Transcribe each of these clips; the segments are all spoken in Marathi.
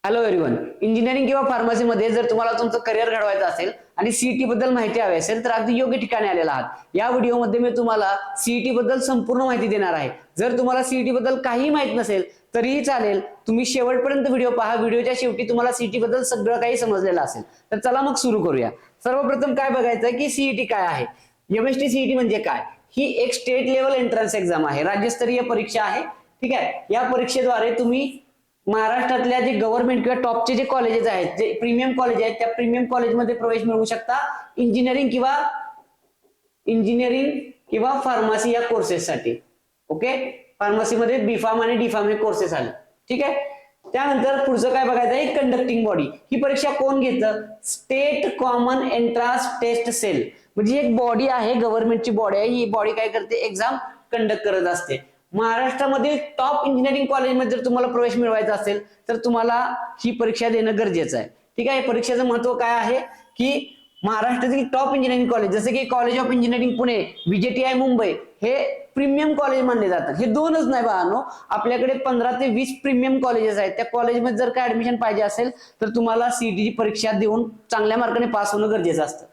Hello everyone. इंजिनिअरिंग किंवा फार्मसीमध्ये जर तुम्हाला तुमचं करिअर घडवायचं असेल आणि सीईटी बद्दल माहिती हवी असेल तर अगदी योग्य ठिकाणी आलेला आहात. या व्हिडिओमध्ये मी तुम्हाला सीईटी बद्दल संपूर्ण माहिती देणार आहे. जर तुम्हाला सीईटी बद्दल काही माहित नसेल तरीही चालेल, तुम्ही शेवटपर्यंत व्हिडिओ पहा. व्हिडिओच्या शेवटी तुम्हाला सीईटी बद्दल सगळं काही समजलेलं असेल. तर चला मग सुरू करूया. सर्वप्रथम काय बघायचं की सीईटी काय आहे. एमएसटी सीईटी म्हणजे काय? ही एक स्टेट लेवल एंट्रन्स एक्झाम आहे, राज्यस्तरीय परीक्षा आहे. ठीक आहे. या परीक्षेद्वारे तुम्ही महाराष्ट्रातल्या जे गव्हर्नमेंट किंवा टॉपचे जे कॉलेजेस आहेत, जे प्रीमियम कॉलेज आहेत, त्या प्रीमियम कॉलेजमध्ये प्रवेश मिळवू शकता इंजिनिअरिंग किंवा फार्मसी या कोर्सेससाठी. ओके. फार्मसीमध्ये बीफार्म आणि डीफार्म हे कोर्सेस आले. ठीक आहे. त्यानंतर पुढचं काय बघायचं आहे, कंडक्टिंग बॉडी. ही परीक्षा कोण घेतं? State common entrance test cell म्हणजे एक बॉडी आहे, गव्हर्नमेंटची बॉडी आहे. ही बॉडी काय करते? एक्झाम कंडक्ट करत असते. महाराष्ट्रामध्ये टॉप इंजिनिअरिंग कॉलेजमध्ये जर तुम्हाला प्रवेश मिळवायचा असेल तर तुम्हाला ही परीक्षा देणं गरजेचं आहे. ठीक आहे. परीक्षेचं महत्व काय आहे की महाराष्ट्रातील टॉप इंजिनिअरिंग कॉलेज जसे की college of engineering Pune, BJTI Mumbai हे प्रीमियम कॉलेज मानले जातात. हे दोनच नाही बाळांनो, आपल्याकडे 15 ते 20 प्रीमियम कॉलेजेस आहेत. त्या कॉलेजमध्ये जर काय ऍडमिशन पाहिजे असेल तर तुम्हाला सीईटीची परीक्षा देऊन चांगल्या मार्काने पास होणं गरजेचं असतं.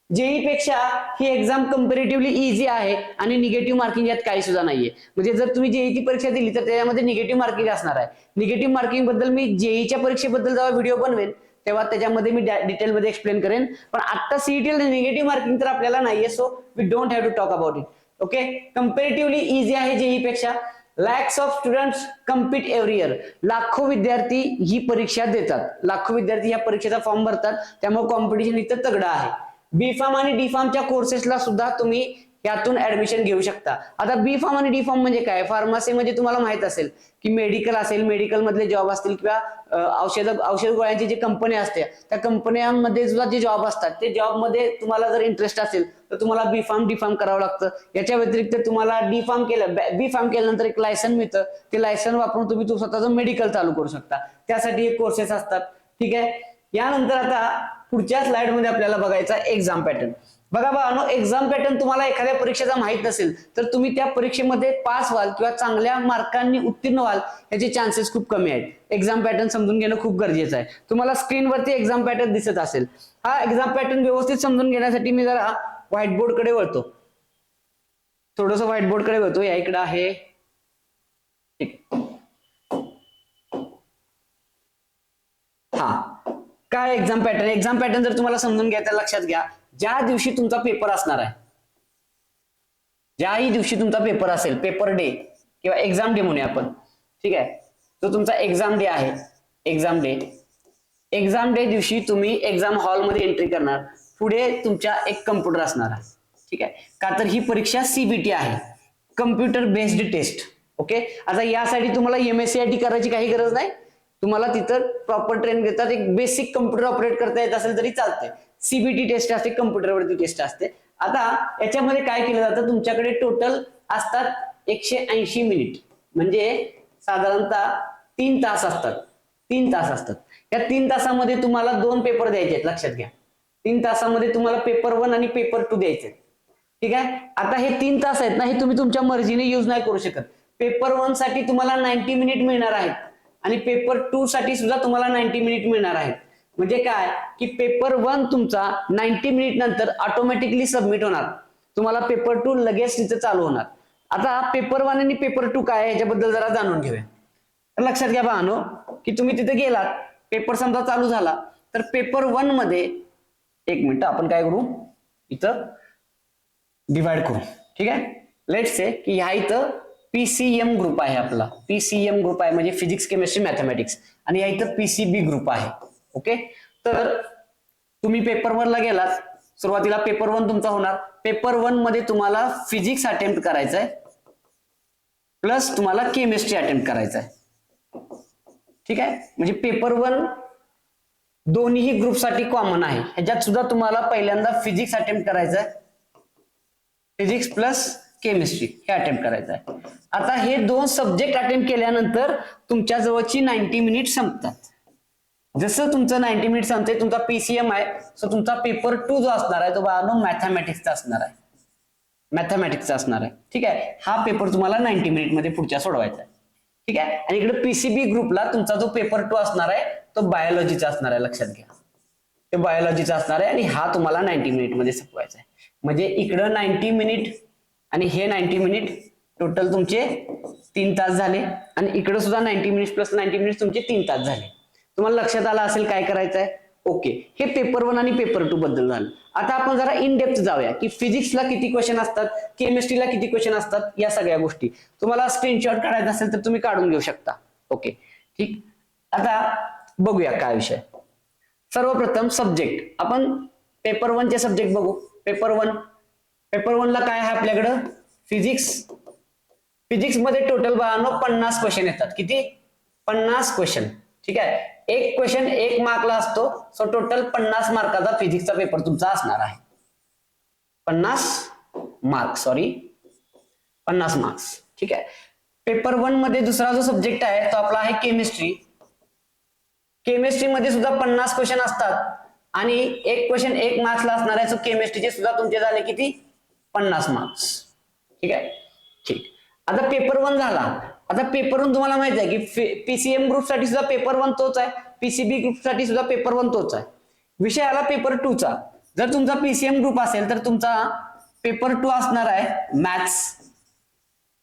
जेई पेक्षा ही एक्झाम कंपॅरेटिव्हली इझी आहे आणि निगेटिव्ह मार्किंग यात काही सुद्धा नाहीये. म्हणजे जर तुम्ही जेईची परीक्षा दिली तर त्याच्यामध्ये निगेटिव्ह मार्किंग असणार आहे. निगेटिव्ह मार्किंग बद्दल मी जेईच्या परीक्षेबद्दल जेव्हा व्हिडिओ बनवेन तेव्हा त्याच्यामध्ये मी डिटेलमध्ये एक्सप्लेन करेन. पण आता सीईटीला निगेटिव्ह मार्किंग तर आपल्याला नाहीये, so we don't have to talk about it. Okay. Comparatively easy आहे जेई पेक्षा. Lakhs of students compete every year. लाखो विद्यार्थी ही परीक्षा देतात. लाखो विद्यार्थी या परीक्षेचा फॉर्म भरतात. त्यामुळे कॉम्पिटिशन इथं तगडं आहे. बीफार्म आणि डीफार्मच्या कोर्सेसला सुद्धा तुम्ही यातून ऍडमिशन घेऊ शकता. आता बीफार्म आणि डीफार्म म्हणजे काय? फार्मसी म्हणजे तुम्हाला माहित असेल की मेडिकल असेल, मेडिकल मधले जॉब असतील किंवा औषध गोळ्यांची जी कंपनी असते त्या कंपन्यांमध्ये सुद्धा जे जॉब असतात ते जॉब मध्ये तुम्हाला जर इंटरेस्ट असेल तर तुम्हाला बीफार्म डीफार्म करावं लागतं. याच्या व्यतिरिक्त तुम्हाला बीफार्म केल्यानंतर एक लायसन मिळतं. ते लायसन वापरून तुम्ही स्वतःचं मेडिकल चालू करू शकता. त्यासाठी एक कोर्सेस असतात. ठीक आहे. यानंतर आता पुढच्या स्लाइड मध्ये आपल्याला बघायचा एक्झाम पॅटर्न. बघा बाळांनो, एक्झाम पॅटर्न तुम्हाला एखाद्या परीक्षेचा माहित नसेल तर तुम्ही त्या परीक्षेमध्ये पास व्हाल किंवा चांगल्या मार्कांनी उत्तीर्ण व्हाल याचे चान्सेस खूप कमी आहेत. एक्झाम पॅटर्न समजून घेणं खूप गरजेचं आहे. तुम्हाला स्क्रीनवरती एक्झाम पॅटर्न दिसत असेल. हा एक्झाम पॅटर्न व्यवस्थित समजून घेण्यासाठी मी जरा व्हाईट बोर्ड कडे वळतो. थोडस व्हाईट बोर्ड कडे वळतो. या इकडे आहे. हा काय एक्झाम पॅटर्न? एक्झाम पॅटर्न जर तुम्हाला समजून घ्यायचं लक्षात घ्या, ज्या दिवशी तुमचा पेपर असणार आहे, ज्याही दिवशी तुमचा पेपर असेल, पेपर डे किंवा एक्झाम डे म्हणूया आपण. ठीक आहे. तो तुमचा एक्झाम डे आहे. एक्झाम डे दिवशी तुम्ही एक्झाम हॉलमध्ये एंट्री करणार. पुढे तुमच्या एक कम्प्युटर असणार आहे. ठीक आहे. का तर ही परीक्षा सीबीटी आहे, कम्प्युटर बेस्ड टेस्ट. ओके. आता यासाठी तुम्हाला एमएससीआयटी करायची काही गरज नाही. तुम्हाला तिथं प्रॉपर ट्रेन घेतात. एक बेसिक कम्प्युटर ऑपरेट करता येत असेल तरी चालतंय. सीबीटी टेस्ट असते, कम्प्युटरवरती टेस्ट असते. आता याच्यामध्ये काय केलं जातं, तुमच्याकडे टोटल असतात 180 मिनिट म्हणजे साधारणतः 3 तास असतात. 3 तास असतात. या 3 तासामध्ये तुम्हाला 2 पेपर द्यायचे आहेत. लक्षात घ्या, 3 तासामध्ये तुम्हाला पेपर 1 आणि पेपर 2 द्यायचे. ठीक आहे. आता हे 3 तास आहेत ना, हे तुम्ही तुमच्या मर्जीने युज नाही करू शकत. पेपर 1 साठी तुम्हाला 90 मिनिट मिळणार आहेत आणि पेपर 2 साठी सुद्धा तुम्हाला 90 मिनिट मिळणार आहेत. म्हणजे काय की पेपर 1 तुमचा 90 मिनिट नंतर ऑटोमॅटिकली सबमिट होणार. तुम्हाला पेपर 2 लगेच तिथे चालू होणार. आता पेपर 1 आणि पेपर 2 काय ह्याच्याबद्दल जरा जाणून घेऊया. तर लक्षात घ्या बाळांनो की तुम्ही तिथे गेलात, पेपर समजा चालू झाला तर पेपर 1 मध्ये एक मिनिट आपण काय करू, इथं डिवाइड करू. ठीक आहे. लेट्स से की ह्या इथं पीसीएम ग्रुप आहे. आपला पीसीएम ग्रुप आहे म्हणजे फिजिक्स केमिस्ट्री मॅथमॅटिक्स, आणि या इथं पीसीबी ग्रुप आहे. ओके. तर तुम्ही पेपर 1 ला गेलात. सुरुवातीला पेपर 1 तुमचा होणार. पेपर 1 मध्ये तुम्हाला फिजिक्स अटेम्प्ट करायचं आहे प्लस तुम्हाला केमिस्ट्री अटेम्प्ट करायचं आहे. ठीक आहे. म्हणजे पेपर 1 दोन्ही ग्रुपसाठी कॉमन आहे. ह्याच्यात सुद्धा तुम्हाला पहिल्यांदा फिजिक्स अटेम्प्ट करायचं आहे. फिजिक्स प्लस केमिस्ट्री हे अटेम्प्ट करायचं आहे. आता हे 2 सब्जेक्ट अटेम्प्ट केल्यानंतर तुमच्या जवळची 90 मिनिट संपतात. जसं तुमचं 90 मिनिट संपते, तुमचा पीसीएम आहे, सो तुमचा पेपर 2 जो असणार आहे तो बाळांनो मॅथमॅटिक्सचा असणार आहे. ठीक आहे. हा पेपर तुम्हाला 90 मिनिट मध्ये पुढच्या सोडवायचा आहे. ठीक आहे. आणि इकडे पीसीबी ग्रुपला तुमचा जो पेपर 2 असणार आहे तो बायोलॉजीचा असणार आहे, लक्षात घ्या. ते बायोलॉजीचा असणार आहे आणि हा तुम्हाला 90 मिनिट मध्ये संपवायचा आहे. म्हणजे इकडं 90 मिनिट आणि हे 90 मिनिट, टोटल तुमचे 3 तास झाले. आणि इकडे सुद्धा 90 मिनिट प्लस 90 मिनिट तुमचे 3 तास झाले. तुम्हाला लक्षात आलं असेल काय करायचं आहे. ओके, हे पेपर 1 आणि पेपर 2 बद्दल झालं. आता आपण जरा इन डेप्थ जाऊया की फिजिक्सला किती क्वेश्चन असतात, केमिस्ट्रीला किती क्वेश्चन असतात, या सगळ्या गोष्टी. तुम्हाला स्क्रीनशॉट काढायचा असेल तर तुम्ही काढून घेऊ शकता. ओके ठीक. आता बघूया काय विषय. सर्वप्रथम सब्जेक्ट, आपण पेपर 1 चे सब्जेक्ट बघू. पेपर 1 ला काय आहे आपल्याकडं, फिजिक्स. फिजिक्स मध्ये टोटल बाळांनो 50 क्वेश्चन येतात. किती? 50 क्वेश्चन. ठीक आहे. एक क्वेश्चन 1 मार्कला असतो. सो टोटल 50 मार्काचा फिजिक्सचा पेपर तुमचा असणार आहे. 50 मार्क्स. ठीक आहे. पेपर 1 मध्ये दुसरा जो सब्जेक्ट आहे तो आपला आहे केमिस्ट्री. केमिस्ट्री मध्ये सुद्धा 50 क्वेश्चन असतात आणि एक क्वेश्चन 1 मार्क्सला असणार आहे. सो केमिस्ट्रीचे सुद्धा तुमचे झाले किती? 50 मार्क्स. ठीक आहे. ठीक. आता पेपर 1 झाला. आता पेपर 1 तुम्हाला माहिती आहे की पीसीएम ग्रुप साठी सुद्धा पेपर 1 तोच आहे, पीसीबी ग्रुप साठी सुद्धा पेपर 1 तोच आहे. विषय आला पेपर 2 चा. जर तुमचा पीसीएम ग्रुप असेल तर तुमचा पेपर 2 असणार आहे मॅथ्स.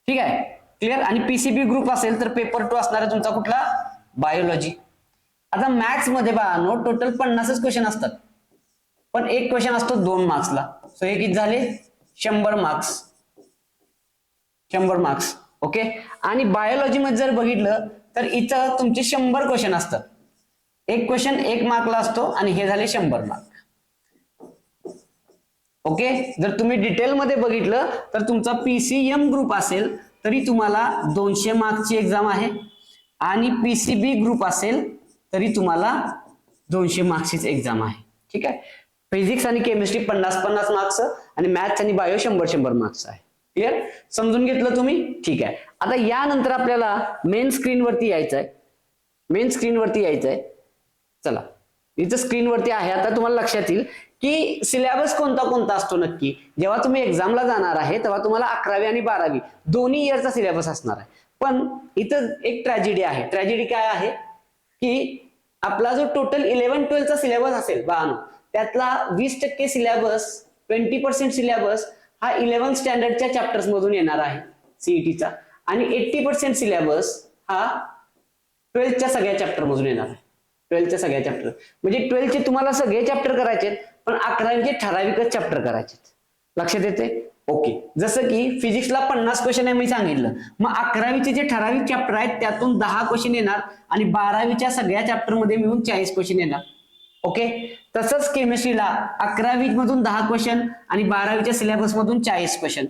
ठीक आहे, क्लिअर. आणि पीसीबी ग्रुप असेल तर पेपर 2 असणार आहे तुमचा कुठला? बायोलॉजी. आता मॅथ्स मध्ये बाळांनो टोटल 50च क्वेश्चन असतात, पण एक क्वेश्चन असतो 2 मार्क्सला. सो हे किती झाले? 100 मार्क्स. 100 मार्क्स. ओके. आणि बायोलॉजी मध्ये जर बघितलं तर इथं तुमचे 100 क्वेश्चन असतात. एक क्वेश्चन 1 मार्कला असतो आणि हे झाले 100 मार्क. ओके. जर तुम्ही डिटेल मध्ये बघितलं तर तुमचा पीसीएम ग्रुप असेल तरी तुम्हाला 200 मार्क्सची एक्झाम आहे आणि पीसीबी ग्रुप असेल तरी तुम्हाला 200 मार्क्सचीच एक्झाम आहे. ठीक आहे. फिजिक्स आणि केमिस्ट्री 50-50 मार्क्स आणि मॅथ्स आणि बायो 100-100 मार्क्स आहे. क्लिअर? समजून घेतलं तुम्ही? ठीक आहे. आता यानंतर आपल्याला मेन स्क्रीनवरती यायचंय. चला, इथं स्क्रीनवरती आहे. आता तुम्हाला लक्षात येईल की सिलेबस कोणता असतो नक्की. जेव्हा तुम्ही एक्झामला जाणार आहे तेव्हा तुम्हाला 11वी आणि 12वी दोन्ही इयरचा सिलेबस असणार आहे. पण इथं एक ट्रॅजेडी आहे. ट्रॅजेडी काय आहे की आपला जो टोटल 11-12 चा सिलेबस असेल बाळांनो, त्यातला 20% सिलेबस, 20% सिलेबस हा 11 स्टँडर्डच्या चॅप्टर्स मधून येणार आहे सीईटीचा आणि 80% सिलेबस हा 12च्या सगळ्या चॅप्टर मधून येणार आहे. 12च्या सगळ्या चॅप्टर म्हणजे 12चे तुम्हाला सगळे चॅप्टर करायचे, पण 11चे ठराविकच चॅप्टर करायचे. लक्षात येते? ओके. जसं की फिजिक्सला 50 क्वेश्चन आहे मी सांगितलं, मग 11वीचे जे ठराविक चॅप्टर आहेत त्यातून 10 क्वेश्चन येणार आणि 12वीच्या सगळ्या चॅप्टर मध्ये मिळून 40 क्वेश्चन येणार. ओके. तसंच केमिस्ट्रीला 11वी मधून 10 क्वेश्चन आणि 12वीच्या सिलेबस मधून 40 क्वेश्चन.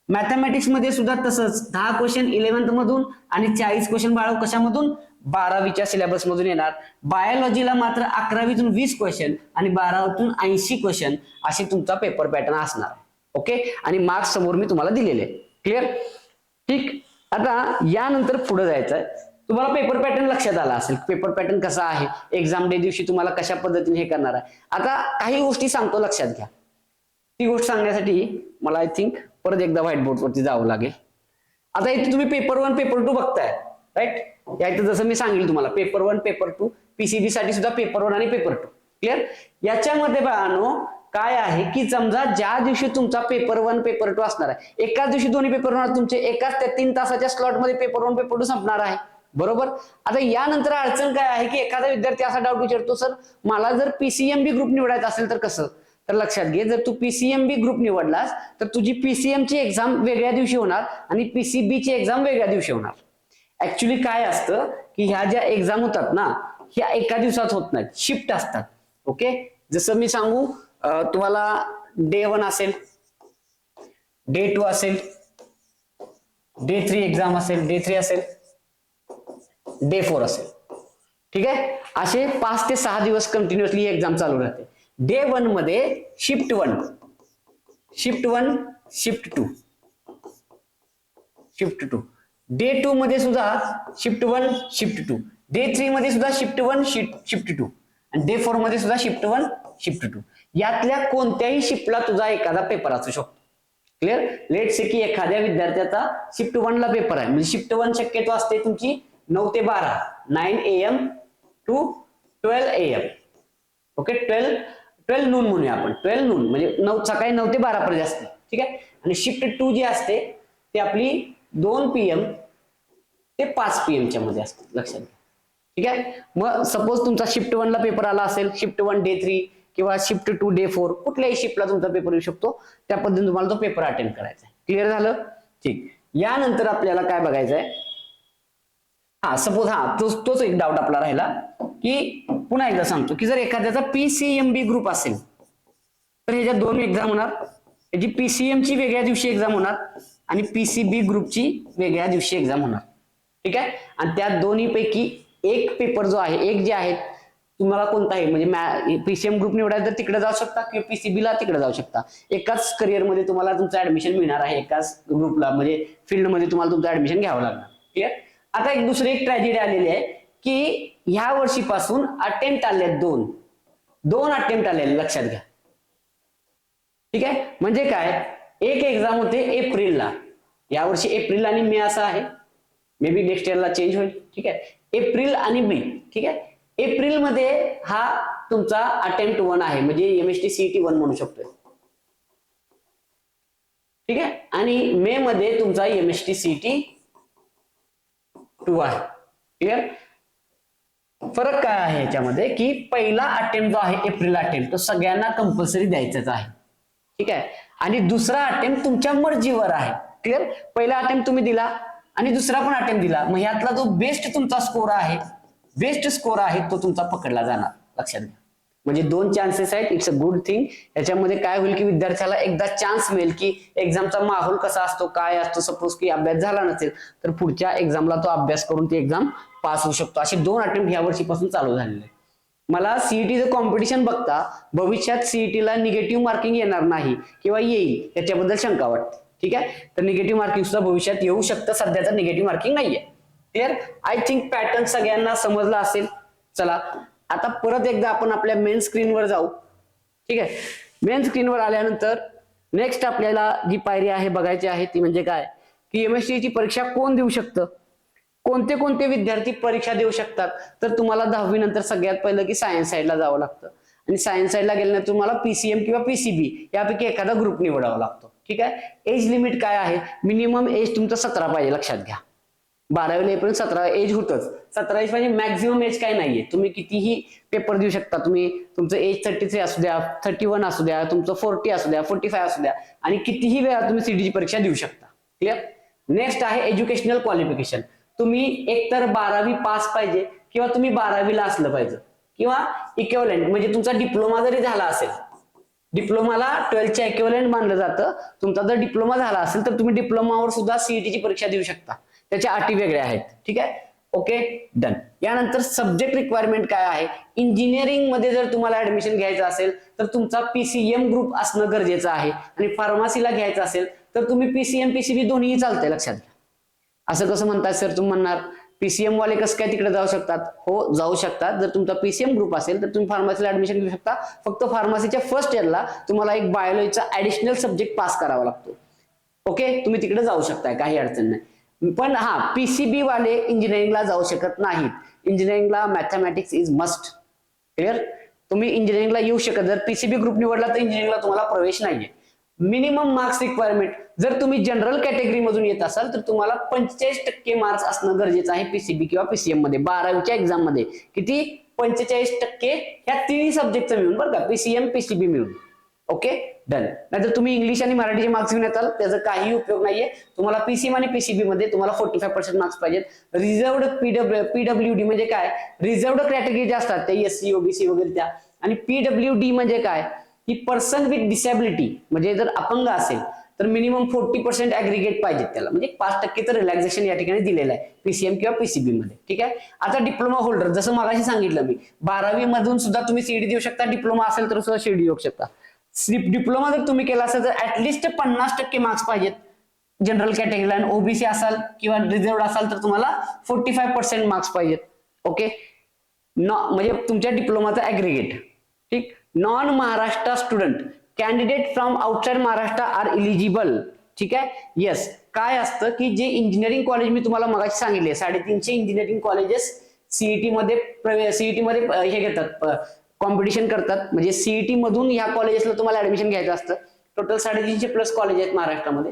मॅथमॅटिक्स मध्ये सुद्धा तसंच 10 क्वेश्चन 11th मधून आणि 40 क्वेश्चन बाळव कशामधून? 12वीच्या सिलेबस मधून येणार. बायोलॉजीला मात्र 11वीतून 20 क्वेश्चन आणि 12वीतून 80 क्वेश्चन असे तुमचा पेपर पॅटर्न असणार. ओके. आणि मार्क्स समोर मी तुम्हाला दिलेले. क्लिअर? ठीक. आता यानंतर पुढे जायचं आहे. तुम्हाला पेपर पॅटर्न लक्षात आला असेल. पेपर पॅटर्न कसा आहे, एक्झाम डे दिवशी तुम्हाला कशा पद्धतीने हे करणार आहे. आता काही गोष्टी सांगतो, लक्षात घ्या. ती गोष्ट सांगण्यासाठी मला आय थिंक परत एकदा व्हाईट बोर्ड वरती जावं लागेल. आता इथे तुम्ही पेपर 1 पेपर 2 बघताय, राईट? या इथं जसं मी सांगितलं तुम्हाला पेपर 1 पेपर 2, पीसीबी साठी सुद्धा पेपर 1 आणि पेपर 2. क्लिअर? याच्यामध्ये बाळांनो काय आहे की समजा ज्या दिवशी तुमचा पेपर 1 पेपर 2 असणार आहे, एकाच दिवशी दोन्ही पेपर होणार तुमचे, एकाच त्या 3 तासाच्या स्लॉट मध्ये पेपर 1 पेपर 2 संपणार आहे. बरोबर. आता यानंतर अडचण काय आहे की एखादा विद्यार्थी असा डाऊट विचारतो, सर मला जर पीसीएमबी ग्रुप निवडायचा असेल तर कसं? तर लक्षात घे, जर तू पीसीएमबी ग्रुप निवडलास तर तुझी पीसीएम ची एक्झाम वेगळ्या दिवशी होणार आणि पीसीबी ची एक्झाम वेगळ्या दिवशी होणार. ऍक्च्युली काय असतं की ह्या ज्या एक्झाम होतात ना, ह्या एका दिवसात होत नाहीत, शिफ्ट असतात. ओके. जसं मी सांगू तुम्हाला, डे 1 असेल, डे 2 असेल, डे 3 एक्झाम असेल, डे 3 असेल, डे 4 असेल. ठीक आहे. असे 5 ते 6 दिवस कंटिन्युअसली एक्झाम चालू राहते. डे 1 मध्ये shift 1, shift 1, shift 2, shift 2. Day 2 मध्ये सुद्धा शिफ्ट 1, शिफ्ट 2. डे 3 मध्ये सुद्धा शिफ्ट 1, शिफ्ट 2 आणि डे 4 मध्ये सुद्धा शिफ्ट 1, शिफ्ट 2. यातल्या कोणत्याही शिफ्टला तुझा एखादा पेपर असू शकतो. क्लिअर. लेट से की एखाद्या विद्यार्थ्याचा शिफ्ट 1 ला पेपर आहे, म्हणजे शिफ्ट 1 शक्यतो असते तुमची 9 ते 12, 9 AM टू 12 AM. ओके, 12 नून म्हणूया आपण, 12 नून म्हणजे सकाळी 9 ते 12 पर्यंत असते. ठीक आहे. आणि शिफ्ट 2 जी असते ती आपली 2 PM ते 5 PM च्या मध्ये असते, लक्षात घ्या. ठीक आहे. मग सपोज तुमचा शिफ्ट 1 ला पेपर आला असेल, शिफ्ट 1 डे 3 किंवा शिफ्ट 2 डे 4, कुठल्याही शिफ्टला तुमचा पेपर येऊ शकतो. त्या पद्धतीने तुम्हाला तो पेपर अटेंड करायचा आहे. क्लिअर झालं. ठीक. यानंतर आपल्याला काय बघायचं आहे, सपोज तोच एक डाऊट आपला राहिला की पुन्हा एकदा सांगतो की जर एखाद्याचा PCMB ग्रुप असेल तर ह्याच्या 2 एक्झाम होणार. ह्याची PCM ची वेगळ्या दिवशी एक्झाम होणार आणि PCB ग्रुपची वेगळ्या दिवशी एक्झाम होणार. ठीक आहे. आणि त्या दोन्ही पैकी एक पेपर जो आहे, एक जे आहे तुम्हाला कोणता आहे, म्हणजे PCM ग्रुप निवडायचं तर तिकडे जाऊ शकता किंवा PCB ला तिकडे जाऊ शकता. एकाच करिअर मध्ये तुम्हाला तुमचं ऍडमिशन मिळणार आहे, एकाच ग्रुपला म्हणजे फील्ड मध्ये तुम्हाला तुमचं ऍडमिशन घ्यावं लागणार. क्लिअर. आता एक दुसरी एक ट्रॅजेडी आलेली आहे की ह्या वर्षीपासून अटेम्प्ट आले, दोन अटेम्प्ट आलेले, लक्षात घ्या. ठीक आहे. म्हणजे काय, एक एक्झाम होते एप्रिलला, यावर्षी एप्रिल आणि मे असं आहे, मे बी नेक्स्ट इयरला चेंज होईल. ठीक आहे. एप्रिल आणि मे. ठीक आहे. एप्रिल मध्ये हा तुमचा अटेम्प्ट 1 आहे, म्हणजे MST CET 1 म्हणू शकतोय. ठीक आहे. आणि मे मध्ये तुमचा MST CET 2 आहे. क्लिअर. फरक काय आहे याच्यामध्ये की पहिला अटेम्प्ट जो आहे एप्रिल अटेम्प्ट तो सगळ्यांना कंपल्सरी द्यायचाच आहे. ठीक आहे. आणि दुसरा अटेम्प्ट तुमच्या मर्जीवर आहे. क्लिअर. पहिला अटेम्प्ट तुम्ही दिला आणि दुसरा पण अटेम्प्ट दिला, मग यातला जो बेस्ट तुमचा स्कोर आहे, तो तुमचा पकडला जाणार, लक्षात घ्या. म्हणजे 2 चान्सेस आहेत. It's a good thing. याच्यामध्ये काय होईल की विद्यार्थ्याला एकदा चान्स मिळेल की एक्झामचा माहोल कसा असतो, काय असतो. सपोज की अभ्यास झाला नसेल तर पुढच्या एक्झामला तो अभ्यास करून ती एक्झाम पास होऊ शकतो. असे 2 अटेम्प्ट ह्या वर्षीपासून चालू झालेले आहेत. मला सीईटीचं कॉम्पिटिशन बघता भविष्यात सीईटीला निगेटिव्ह मार्किंग येणार नाही किंवा येईल याच्याबद्दल शंका वाटते. ठीक आहे. तर निगेटिव्ह मार्किंग सुद्धा भविष्यात येऊ शकतं, सध्याचा निगेटिव्ह मार्किंग नाहीये. क्लिअर. आय थिंक पॅटर्न सगळ्यांना समजला असेल. चला आता परत एकदा आपण आपल्या मेन स्क्रीनवर जाऊ. ठीक आहे. मेन स्क्रीनवर आल्यानंतर नेक्स्ट आपल्याला जी पायरी आहे बघायची आहे ती म्हणजे काय की MST ची परीक्षा कोण देऊ शकतं, कोणते कोणते विद्यार्थी परीक्षा देऊ शकतात. तर तुम्हाला 10वी नंतर सगळ्यात पहिलं की सायन्स साईडला जावं लागतं आणि सायन्स साईडला गेल्यानंतर तुम्हाला PCM किंवा PCB यापैकी एखादा ग्रुप निवडावा लागतो. ठीक आहे. एज लिमिट काय आहे, मिनिमम एज तुमचं 17 पाहिजे, लक्षात घ्या. 12वी एप्रिल 17 एज होतच. 17 एज म्हणजे मॅक्झिमम एज काय नाहीये, तुम्ही कितीही पेपर देऊ शकता. तुम्ही तुमचं एज 33 असू द्या, 31 असू द्या, तुमचं 40 असू द्या, 45 असू द्या आणि कितीही वेळा तुम्ही सीईटीची परीक्षा देऊ शकता. क्लिअर. नेक्स्ट आहे एज्युकेशनल क्वालिफिकेशन. तुम्ही एकतर 12वी पास पाहिजे किंवा तुम्ही 12वीला असलं पाहिजे किंवा इक्विव्हॅलेंट म्हणजे तुमचा डिप्लोमा जरी झाला असेल, डिप्लोमाला 12च्या इक्विव्हॅलेंट मानलं जातं. तुमचा जर डिप्लोमा झाला असेल तर तुम्ही डिप्लोमावर सुद्धा सीईटीची परीक्षा देऊ शकता. त्याच्या अटी वेगळ्या आहेत. ठीक आहे. Okay, done. यानंतर सब्जेक्ट रिक्वायरमेंट काय आहे, इंजिनिअरिंग मध्ये जर तुम्हाला ऍडमिशन घ्यायचं असेल तर तुमचा PCM ग्रुप असणं गरजेचं आहे आणि फार्मसीला घ्यायचं असेल तर तुम्ही PCM PCB दोन्ही चालतंय, लक्षात घ्या. असं कसं म्हणतात सर, तुम्ही म्हणणार PCM वाले कसं काय तिकडे जाऊ शकतात. हो, जाऊ शकतात. जर तुमचा PCM ग्रुप असेल तर तुम्ही फार्मसीला ऍडमिशन घेऊ शकता. फक्त फार्मसीच्या फर्स्ट इयरला तुम्हाला एक बायोलॉजीचा ऍडिशनल सब्जेक्ट पास करावा लागतो. ओके, तुम्ही तिकडे जाऊ शकताय, काही अडचण नाही. पण PCB वाले इंजिनिअरिंगला जाऊ शकत नाहीत. इंजिनिअरिंगला मॅथमॅटिक्स इज मस्ट. क्लिअर. तुम्ही इंजिनिअरिंगला येऊ शकत, जर PCB ग्रुप निवडला तर इंजिनिअरिंगला तुम्हाला प्रवेश नाहीये. मिनिमम मार्क्स रिक्वायरमेंट, जर तुम्ही जनरल कॅटेगरी मधून येत असाल तर तुम्हाला 45% मार्क्स असणं गरजेचं आहे PCB किंवा PCM मध्ये. 12वीच्या एक्झाम मध्ये किती, 45% ह्या तिन्ही सब्जेक्टचं मिळून, बरं का, PCM PCB मिळून. Okay, done. नाहीतर तुम्ही इंग्लिश आणि मराठीचे मार्क्स घेऊन येताल त्याचा काही उपयोग नाहीये. तुम्हाला PCM आणि PCB मध्ये तुम्हाला 45% मार्क्स पाहिजेत. रिझर्वड PWD म्हणजे काय, रिझर्वड कॅटेगरी ज्या असतात त्या SC OBC वगैरे त्या, आणि PWD म्हणजे काय की पर्सन विथ डिसॅबिलिटी, म्हणजे जर अपंग असेल तर मिनिमम 40% ऍग्रिगेट पाहिजेत त्याला, म्हणजे 5% तर रिलॅक्सेशन या ठिकाणी दिलेलं आहे PCM किंवा PCB मध्ये. ठीक आहे. आता डिप्लोमा होल्डर, जसं मागाशी सांगितलं मी, 12वी मधून सुद्धा तुम्ही सीईटी देऊ शकता. डिप्लोमा असेल तर सुद्धा सीईटी देऊ शकता. डिप्लोमा जर तुम्ही केला असेल तर ऍटलिस्ट 50% मार्क्स पाहिजेत जनरल कॅटेगरीला, आणि OBC असाल किंवा रिझर्वड असाल तर तुम्हाला 45% मार्क्स पाहिजेत. ओके, म्हणजे तुमच्या डिप्लोमाचा ऍग्रिगेट. ठीक. Non Maharashtra student candidate from outside Maharashtra are eligible. ठीक आहे. येस, काय असतं की जे इंजिनिअरिंग कॉलेज मी तुम्हाला मगाशी सांगितले 350 इंजिनिअरिंग कॉलेजेस सीईटी मध्ये हे घेतात, कॉम्पिटिशन करतात. म्हणजे सीईटी मधून ह्या कॉलेजेसला तुम्हाला ऍडमिशन घ्यायचं असतं. टोटल 350 प्लस कॉलेज आहेत महाराष्ट्रामध्ये.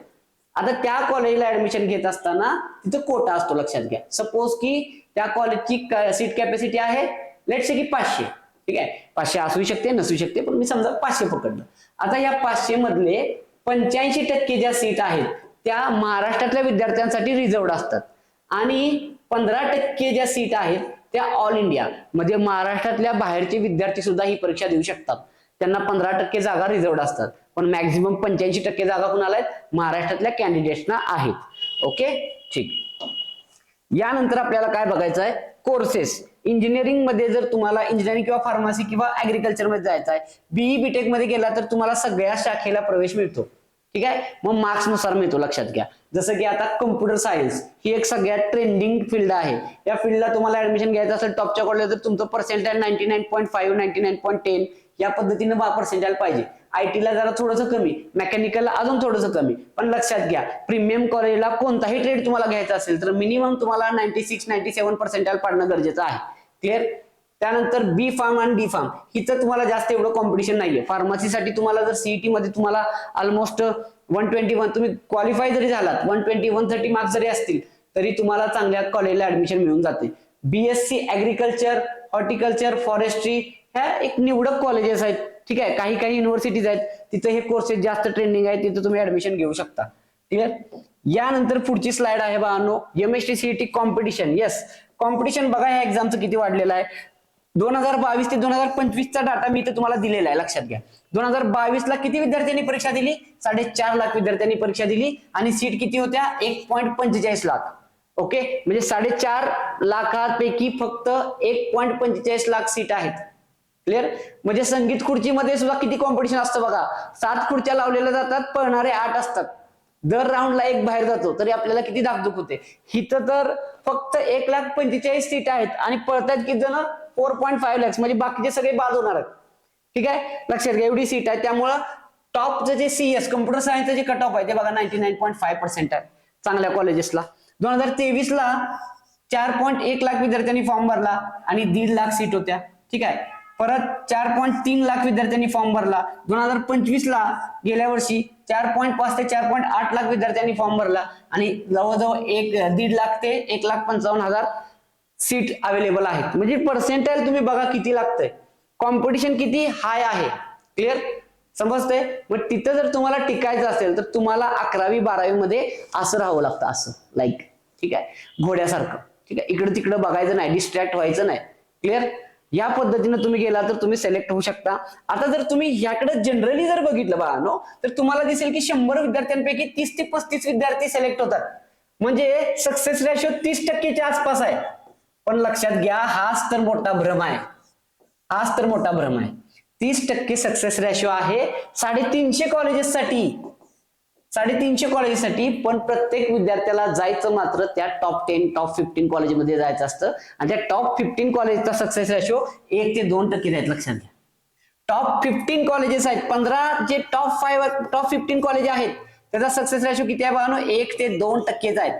आता त्या कॉलेजला ऍडमिशन घेत असताना तिथं कोटा असतो, लक्षात घ्या. सपोज की त्या कॉलेजची सीट कॅपॅसिटी आहे लेट्स से की 500. ठीक आहे, 500 असू शकते नसू शकते, पण मी समजा 500 पकडलं. आता या 500 मधले 85% ज्या सीट आहेत त्या महाराष्ट्रातल्या विद्यार्थ्यांसाठी रिझर्वड असतात आणि 15% ज्या सीट आहेत त्या ऑल इंडिया म्हणजे महाराष्ट्रातल्या बाहेरचे विद्यार्थी सुद्धा ही परीक्षा देऊ शकतात. त्यांना 15% जागा रिझर्वड असतात, पण मॅक्झिमम 85% जागा कुणाला आहेत? महाराष्ट्रातल्या कॅन्डिडेट्सना आहेत. ओके, ठीक. यानंतर आपल्याला काय बघायचं आहे? कोर्सेस. इंजिनिअरिंग मध्ये जर तुम्हाला इंजिनिअरिंग किंवा फार्मसी किंवा ऍग्रिकल्चर मध्ये जायचं आहे, बीई बीटेक मध्ये गेला तर तुम्हाला सगळ्या शाखेला प्रवेश मिळतो. ठीक आहे, मग मार्क्स नुसार मिळतो, लक्षात घ्या. जसं की आता कम्प्युटर सायन्स ही एक सगळ्यात ट्रेंडिंग फील्ड आहे. या फील्डला तुम्हाला ऍडमिशन घ्यायचं असेल टॉपच्या कॉलेज तर तुमचं पर्सेंटाईल 99.5 99.10 या पद्धतीने पर्सेंटाईल पाहिजे. आयटीला जरा थोडंसं कमी, मेकॅनिकलला अजून थोडंसं कमी. पण लक्षात घ्या, प्रीमियम कॉलेजला कोणताही ट्रेड तुम्हाला घ्यायचा असेल तर मिनिमम तुम्हाला 96-97 पर्सेंटाईल पाडणं गरजेचं आहे. क्लिअर. त्यानंतर बी फार्म आणि डी फार्म हिचं तुम्हाला जास्त एवढं कॉम्पिटिशन नाहीये. फार्मसीसाठी तुम्हाला जर सीईटी मध्ये तुम्हाला ऑलमोस्ट 121 तुम्ही क्वालिफाय जरी झालात, 120-130 मार्क्स जरी असतील तरी तुम्हाला चांगल्या कॉलेजला ऍडमिशन मिळून जाते. बीएससी ऍग्रिकल्चर, हॉर्टिकल्चर, फॉरेस्ट्री ह्या एक निवडक कॉलेजेस आहेत. ठीक आहे, काही काही युनिव्हर्सिटीज आहेत तिथे हे कोर्सेस जास्त ट्रेंडिंग आहेत, तिथे तुम्ही ऍडमिशन घेऊ शकता. क्लिअर. यानंतर पुढची स्लाइड आहे बाळांनो, MST CET competition. Yes, competition बघा ह्या एक्झामचं किती वाढलेलं आहे. 2022 ते 2025चा डाटा मी इथे तुम्हाला दिलेला आहे, लक्षात घ्या. 2022 ला किती विद्यार्थ्यांनी परीक्षा दिली? 4.5 लाख विद्यार्थ्यांनी परीक्षा दिली आणि सीट किती होत्या? 1.45 लाख. ओके, म्हणजे 4.5 लाखापैकी फक्त 1.45 लाख सीट आहेत. क्लिअर. म्हणजे संगीत खुर्चीमध्ये सुद्धा किती कॉम्पिटिशन असतं बघा. 7 खुर्च्या लावलेल्या जातात, पळणारे 8 असतात. दर राऊंडला एक बाहेर जातो तरी आपल्याला किती धाकधूक होते. हिथं तर फक्त 1,45,000 सीट आहेत आणि पळतायत किती जण? 4.5 लाख. म्हणजे बाकीचे सगळे बाद होणार आहेत. ठीक आहे, लक्षात घ्या एवढी सीट आहे. त्यामुळं टॉपचं जे सीएस कम्प्युटर सायन्सचं जे कट ऑफ आहे ते बघा 99.5% आहे चांगल्या कॉलेजेसला. 2023 ला 4.1 लाख विद्यार्थ्यांनी फॉर्म भरला आणि 1.5 लाख सीट होत्या. ठीक आहे, परत 4.3 लाख विद्यार्थ्यांनी फॉर्म भरला. 2025 ला गेल्या वर्षी 4.5 ते 4.8 लाख विद्यार्थ्यांनी फॉर्म भरला आणि जवळजवळ 1.5 लाख ते 1,55,000 सीट अवेलेबल आहेत. म्हणजे पर्सेंटाईल तुम्ही बघा किती लागतंय, कॉम्पिटिशन किती हाय आहे. क्लिअर, समजतंय. मग तिथं जर तुम्हाला टिकायचं असेल तर तुम्हाला 11वी-12वी मध्ये असं राहावं लागतं, असं लाईक. ठीक आहे, घोड्यासारखं. ठीक आहे, इकडे तिकडे बघायचं नाही, डिस्ट्रॅक्ट व्हायचं नाही. क्लिअर. या पद्धतीने तुम्ही गेला तर तुम्ही सिलेक्ट होऊ शकता. आता जर तुम्ही ह्याकडे जनरली जर बघितलं बाळांनो तर तुम्हाला दिसेल की 100 विद्यार्थ्यांपैकी 30 ते 35 विद्यार्थी सिलेक्ट होतात. म्हणजे सक्सेस रेशो 30%च्या आसपास आहे. पण लक्षात घ्या, हाच तर मोठा भ्रम आहे. 30% सक्सेस रेशो आहे 350 कॉलेजेससाठी. 350 कॉलेजसाठी. पण प्रत्येक विद्यार्थ्याला जायचं मात्र त्या टॉप 10 टॉप 15 कॉलेजमध्ये जायचं असतं आणि त्या टॉप 15 कॉलेजचा सक्सेस रेशो 1 ते 2% आहेत, लक्षात घ्या. टॉप 15 कॉलेजेस आहेत, 15 जे टॉप 15 कॉलेज आहेत त्याचा सक्सेस रेशो किती आहे बघा, 1 ते 2% आहेत.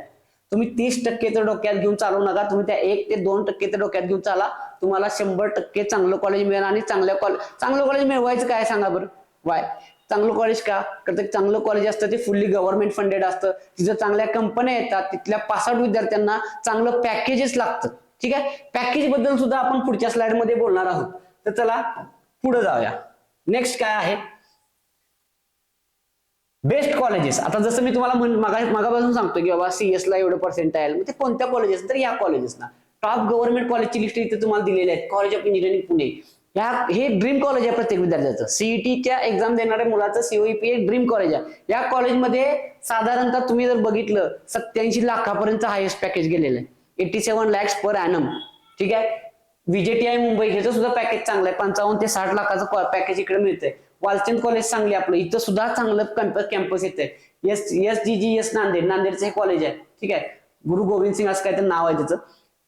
तुम्ही 30% तर डोक्यात घेऊन चालू नका, तुम्ही त्या 1 ते 2% तर डोक्यात घेऊन चाला. तुम्हाला 100% चांगलं कॉलेज मिळेल. आणि चांगलं कॉलेज मिळवायचं काय सांगा बरं? वाय चांगलं कॉलेज का? तर चांगलं कॉलेज असतं ते फुल्ली गव्हर्नमेंट फंडेड असतं. तिथं चांगल्या कंपन्या येतात, तिथल्या पास आउट विद्यार्थ्यांना चांगलं पॅकेजेस लागतं. ठीक आहे, पॅकेज बद्दल सुद्धा आपण पुढच्या स्लाइड मध्ये बोलणार आहोत. तर चला पुढे जाऊया. नेक्स्ट काय आहे? Best colleges. आता जसं मी तुम्हाला मागापासून सांगतो की बाबा सीएस ला एवढं पर्सेंटाईल, मग ते कोणत्या कॉलेजेस? तर या कॉलेजेसना टॉप गव्हर्नमेंट कॉलेजची लिस्ट इथे तुम्हाला दिलेली आहे. कॉलेज ऑफ इंजिनिअरिंग पुणे हे ड्रीम कॉलेज आहे प्रत्येक विद्यार्थ्याचं. सीईटीच्या एक्झाम देणाऱ्या मुलाचं सीओईपी एक ड्रीम कॉलेज आहे. या कॉलेजमध्ये साधारणतः तुम्ही जर बघितलं 87 लाखापर्यंत हायेस्ट पॅकेज गेलेलं आहे, 87 lakhs पर ॲनम. ठीक आहे, व्हीजेटीआय मुंबई ह्याचं सुद्धा पॅकेज चांगलं आहे, 55 ते 60 लाखाचं पॅकेज इकडे मिळतंय. वालचंद कॉलेज सांगली आपलं, इथं सुद्धा चांगलं कॅम्पस येतंय. SGGS नांदेडचं हे कॉलेज आहे. ठीक आहे, गुरु गोविंद सिंग असं काय तर नाव आहे त्याचं.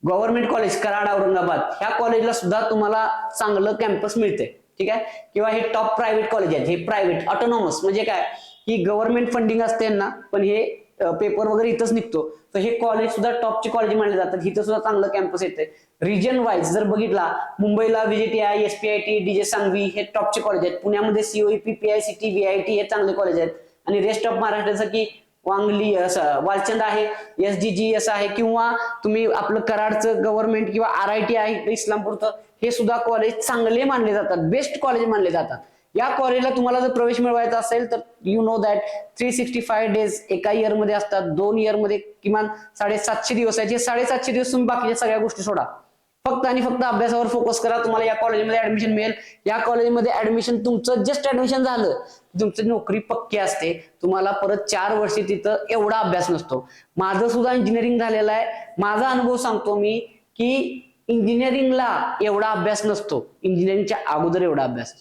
गव्हर्नमेंट कॉलेज कराड औरंगाबाद ह्या कॉलेजला सुद्धा तुम्हाला चांगलं कॅम्पस मिळते. ठीक आहे, किंवा हे टॉप प्रायव्हेट कॉलेज आहेत, हे प्रायव्हेट ऑटोनॉमस म्हणजे काय की गव्हर्नमेंट फंडिंग असते ना, पण हे पेपर वगैरे इथंच निघतो, तर हे कॉलेज सुद्धा टॉपचे कॉलेज मानले जातात, इथं सुद्धा चांगलं कॅम्पस येते. रिजन वाईज जर बघितला, मुंबईला व्हीजीटीआय, एसपीआयटी, डीजे सांगवी हे टॉपचे कॉलेज आहेत, पुण्यामध्ये सीओईपी, पीआयसीटी, व्हीआयटी हे चांगले कॉलेज आहेत, आणि रेस्ट ऑफ महाराष्ट्राचं की वांगली वालचंद आहे, एसडीजीएस आहे, किंवा तुम्ही आपलं कराडचं गव्हर्नमेंट किंवा आरआयटी आहे इस्लामपूरचं, हे सुद्धा कॉलेज चांगले मानले जातात, बेस्ट कॉलेज मानले जातात. या कॉलेजला तुम्हाला जर प्रवेश मिळवायचा असेल तर यू नो दॅट 365 डेज एका इयर मध्ये असतात, 2 इयर मध्ये किमान 750 दिवस आहेत. 750 दिवस तुम्ही बाकीच्या सगळ्या गोष्टी सोडा, फक्त आणि फक्त अभ्यासावर फोकस करा, तुम्हाला या कॉलेजमध्ये ऍडमिशन मिळेल. या कॉलेजमध्ये ऍडमिशन तुमचं जस्ट ऍडमिशन झालं तुमची नोकरी पक्की असते, तुम्हाला परत 4 वर्ष तिथं एवढा अभ्यास नसतो. माझं सुद्धा इंजिनिअरिंग झालेलं आहे, माझा अनुभव सांगतो मी की इंजिनिअरिंगला एवढा अभ्यास नसतो, इंजिनिअरिंगच्या अगोदर एवढा अभ्यास,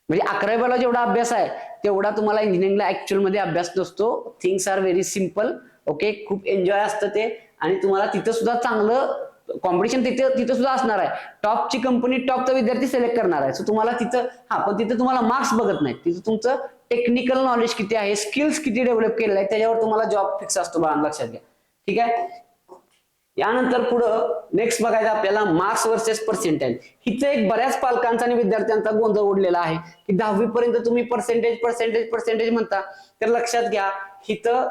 म्हणजे 11वीला जेवढा अभ्यास आहे तेवढा तुम्हाला इंजिनिअरिंगला ऍक्च्युअल मध्ये अभ्यास नसतो. Things are very simple. Okay, खूप एन्जॉय असतं ते, आणि तुम्हाला तिथं सुद्धा चांगलं कॉम्पिटिशन तिथं सुद्धा असणार आहे. टॉपची कंपनी टॉपचा विद्यार्थी सिलेक्ट करणार आहे, सो तुम्हाला तिथं पण तिथं तुम्हाला मार्क्स बघत नाही, तिथं तुमचं टेक्निकल नॉलेज किती आहे, स्किल्स किती डेव्हलप केलेलं आहे, त्याच्यावर तुम्हाला जॉब फिक्स असतो, बघा लक्षात घ्या. ठीक आहे, यानंतर पुढं नेक्स्ट बघायचं आपल्याला मार्क्स वर्सेस पर्सेंटेज. हिचं एक बऱ्याच पालकांचा आणि विद्यार्थ्यांचा गोंधळ उडलेला आहे की 10वी पर्यंत तुम्ही पर्सेंटेज म्हणता, तर लक्षात घ्या हिथं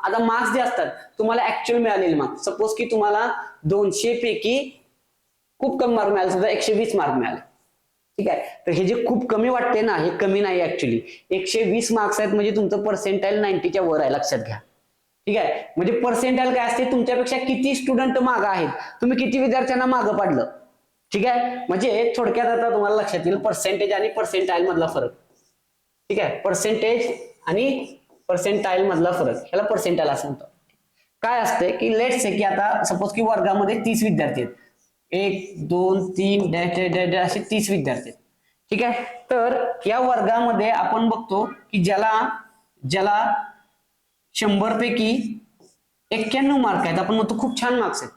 आता मार्क्स जे असतात तुम्हाला ऍक्च्युअल मिळालेले मार्क्स, सपोज की तुम्हाला 200 पैकी खूप कमी मार्क मिळाले, समजा 120 मार्क मिळाले, ठीक आहे, तर हे जे खूप कमी वाटते ना, हे कमी नाही ऍक्च्युअली. 120 मार्क्स आहेत म्हणजे तुमचं पर्सेंटाईल 90च्या वर आहे, लक्षात घ्या. ठीक आहे, म्हणजे पर्सेंटाईल काय असते, तुमच्यापेक्षा किती स्टुडंट मागं आहेत, तुम्ही किती विद्यार्थ्यांना मागं पाडलं. ठीक आहे, म्हणजे थोडक्यात आता तुम्हाला लक्षात येईल पर्सेंटेज आणि पर्सेंटाईल मधला फरक. ठीक आहे, पर्सेंटेज आणि पर्सेंटाईल मधला फरक, ह्याला पर्सेंटाईल असं म्हणतो. काय असते की लेट्स से की आता सपोज की वर्गामध्ये 30 विद्यार्थी आहेत, 1 2 3 डॅश असे 30 विद्यार्थी आहेत. ठीक आहे, तर या वर्गामध्ये आपण बघतो की ज्याला 100 पैकी 91 मार्क आहेत, आपण म्हणतो खूप छान मार्क्स आहेत,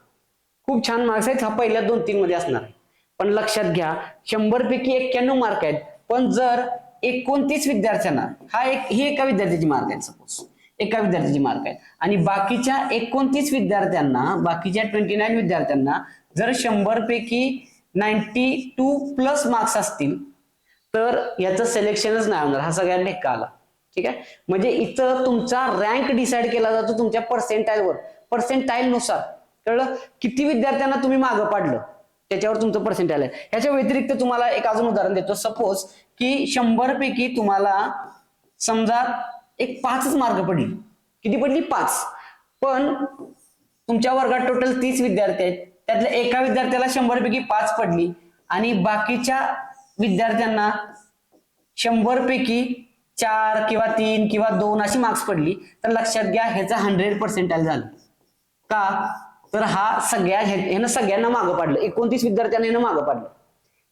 खूप छान मार्क्स आहेत, हा पहिल्या 2-3 मध्ये असणार आहे. पण लक्षात घ्या 100 पैकी 91 मार्क आहेत, पण जर 29 विद्यार्थ्यांना ही एका विद्यार्थ्याची मार्क आहेत, सपोज एका विद्यार्थ्याची मार्क आहेत, आणि बाकीच्या 29 विद्यार्थ्यांना, बाकीच्या 29 विद्यार्थ्यांना जर 100 पैकी 92 प्लस मार्क्स असतील तर याचं सिलेक्शनच नाही होणार, हा सगळ्यांना ठेका आला. ठीक आहे, म्हणजे इथं तुमचा रँक डिसाइड केला जातो तुमच्या पर्सेंटाईलवर, पर्सेंटाईल नुसार. कळलं, किती विद्यार्थ्यांना तुम्ही मागं पाडलं त्याच्यावर तुमचं पर्सेंटाईल आहे. याच्या व्यतिरिक्त तुम्हाला एक अजून उदाहरण देतो. सपोज की 100 पैकी तुम्हाला समजा एक 5च मार्क पडली, किती पडली 5, पण तुमच्या वर्गात टोटल 30 विद्यार्थी आहेत, त्यातल्या एका विद्यार्थ्याला 100 पैकी 5 पडली आणि बाकीच्या विद्यार्थ्यांना 100 पैकी 4 किंवा 3 किंवा 2 अशी मार्क्स पडली, तर लक्षात घ्या ह्याचा 100 पर्सेंटाईल झालं. का तर ह्यानं सगळ्यांना मागं पाडलं, 29 विद्यार्थ्यांना ह्यानं मागं पाडलं,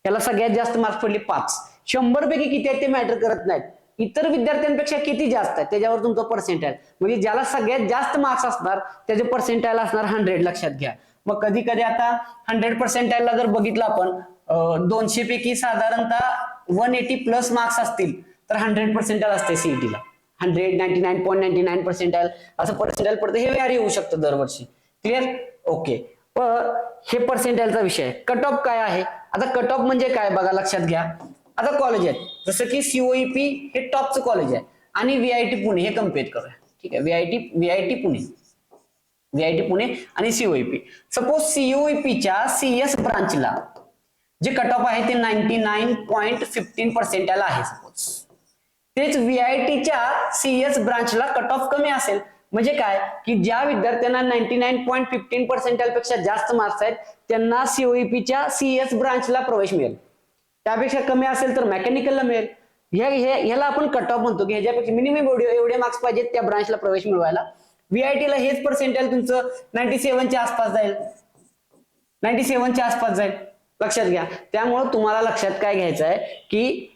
त्याला सगळ्यात जास्त मार्क्स पडले 5. 100 पैकी किती आहेत ते मॅटर करत नाहीत, इतर विद्यार्थ्यांपेक्षा किती जास्त आहे त्याच्यावर तुमचं पर्सेंटाईल, म्हणजे ज्याला सगळ्यात जास्त मार्क्स असणार त्याचे पर्सेंटाईल असणार 100, लक्षात घ्या. मग कधी कधी आता 100 पर्सेंटाईलला जर बघितलं आपण 200 पैकी साधारणतः 180 प्लस मार्क्स असतील तर 100 पर्सेंटाईल असते सीईटीला. 199.99 पर्सेंटाईल असं पर्सेंटाईल पडतं, हे व्हॅरी होऊ शकतं दरवर्षी. Clear, okay. हे पर्सेंटाईलचा विषय आहे. कट ऑफ काय आहे, आता कट ऑफ म्हणजे काय बघा, लक्षात घ्या. आता कॉलेज आहेत, जसं की सीओईपी हे टॉपचं कॉलेज आहे आणि व्हीआयटी पुणे, हे कम्पेअर करूया. ठीक आहे, व्हीआयटी पुणे आणि सीओईपी. सपोज सीओईपीच्या सीएस ब्रांचला जे कट ऑफ आहे ते 99.15 पर्सेंटाईल आहे सपोज, तेच व्हीआयटीच्या सीएस ब्रांचला कट ऑफ कमी असेल, म्हणजे काय की ज्या विद्यार्थ्यांना 99.15 पर्सेंटाईल पेक्षा जास्त मार्क्स आहेत त्यांना सीओईपीच्या सीएस ब्रांचला प्रवेश मिळेल, त्यापेक्षा कमी असेल तर मेकॅनिकलला मिळेल. ह्याला आपण कट ऑफ म्हणतो की ह्याच्यापेक्षा मिनिमम एवढे मार्क्स पाहिजेत त्या ब्रांचला प्रवेश मिळवायला. व्हीआयटीला हेच पर्सेंटाईल तुमचं 97च्या आसपास जाईल, 97च्या आसपास जाईल, लक्षात घ्या. त्यामुळे तुम्हाला लक्षात काय घ्यायचं आहे की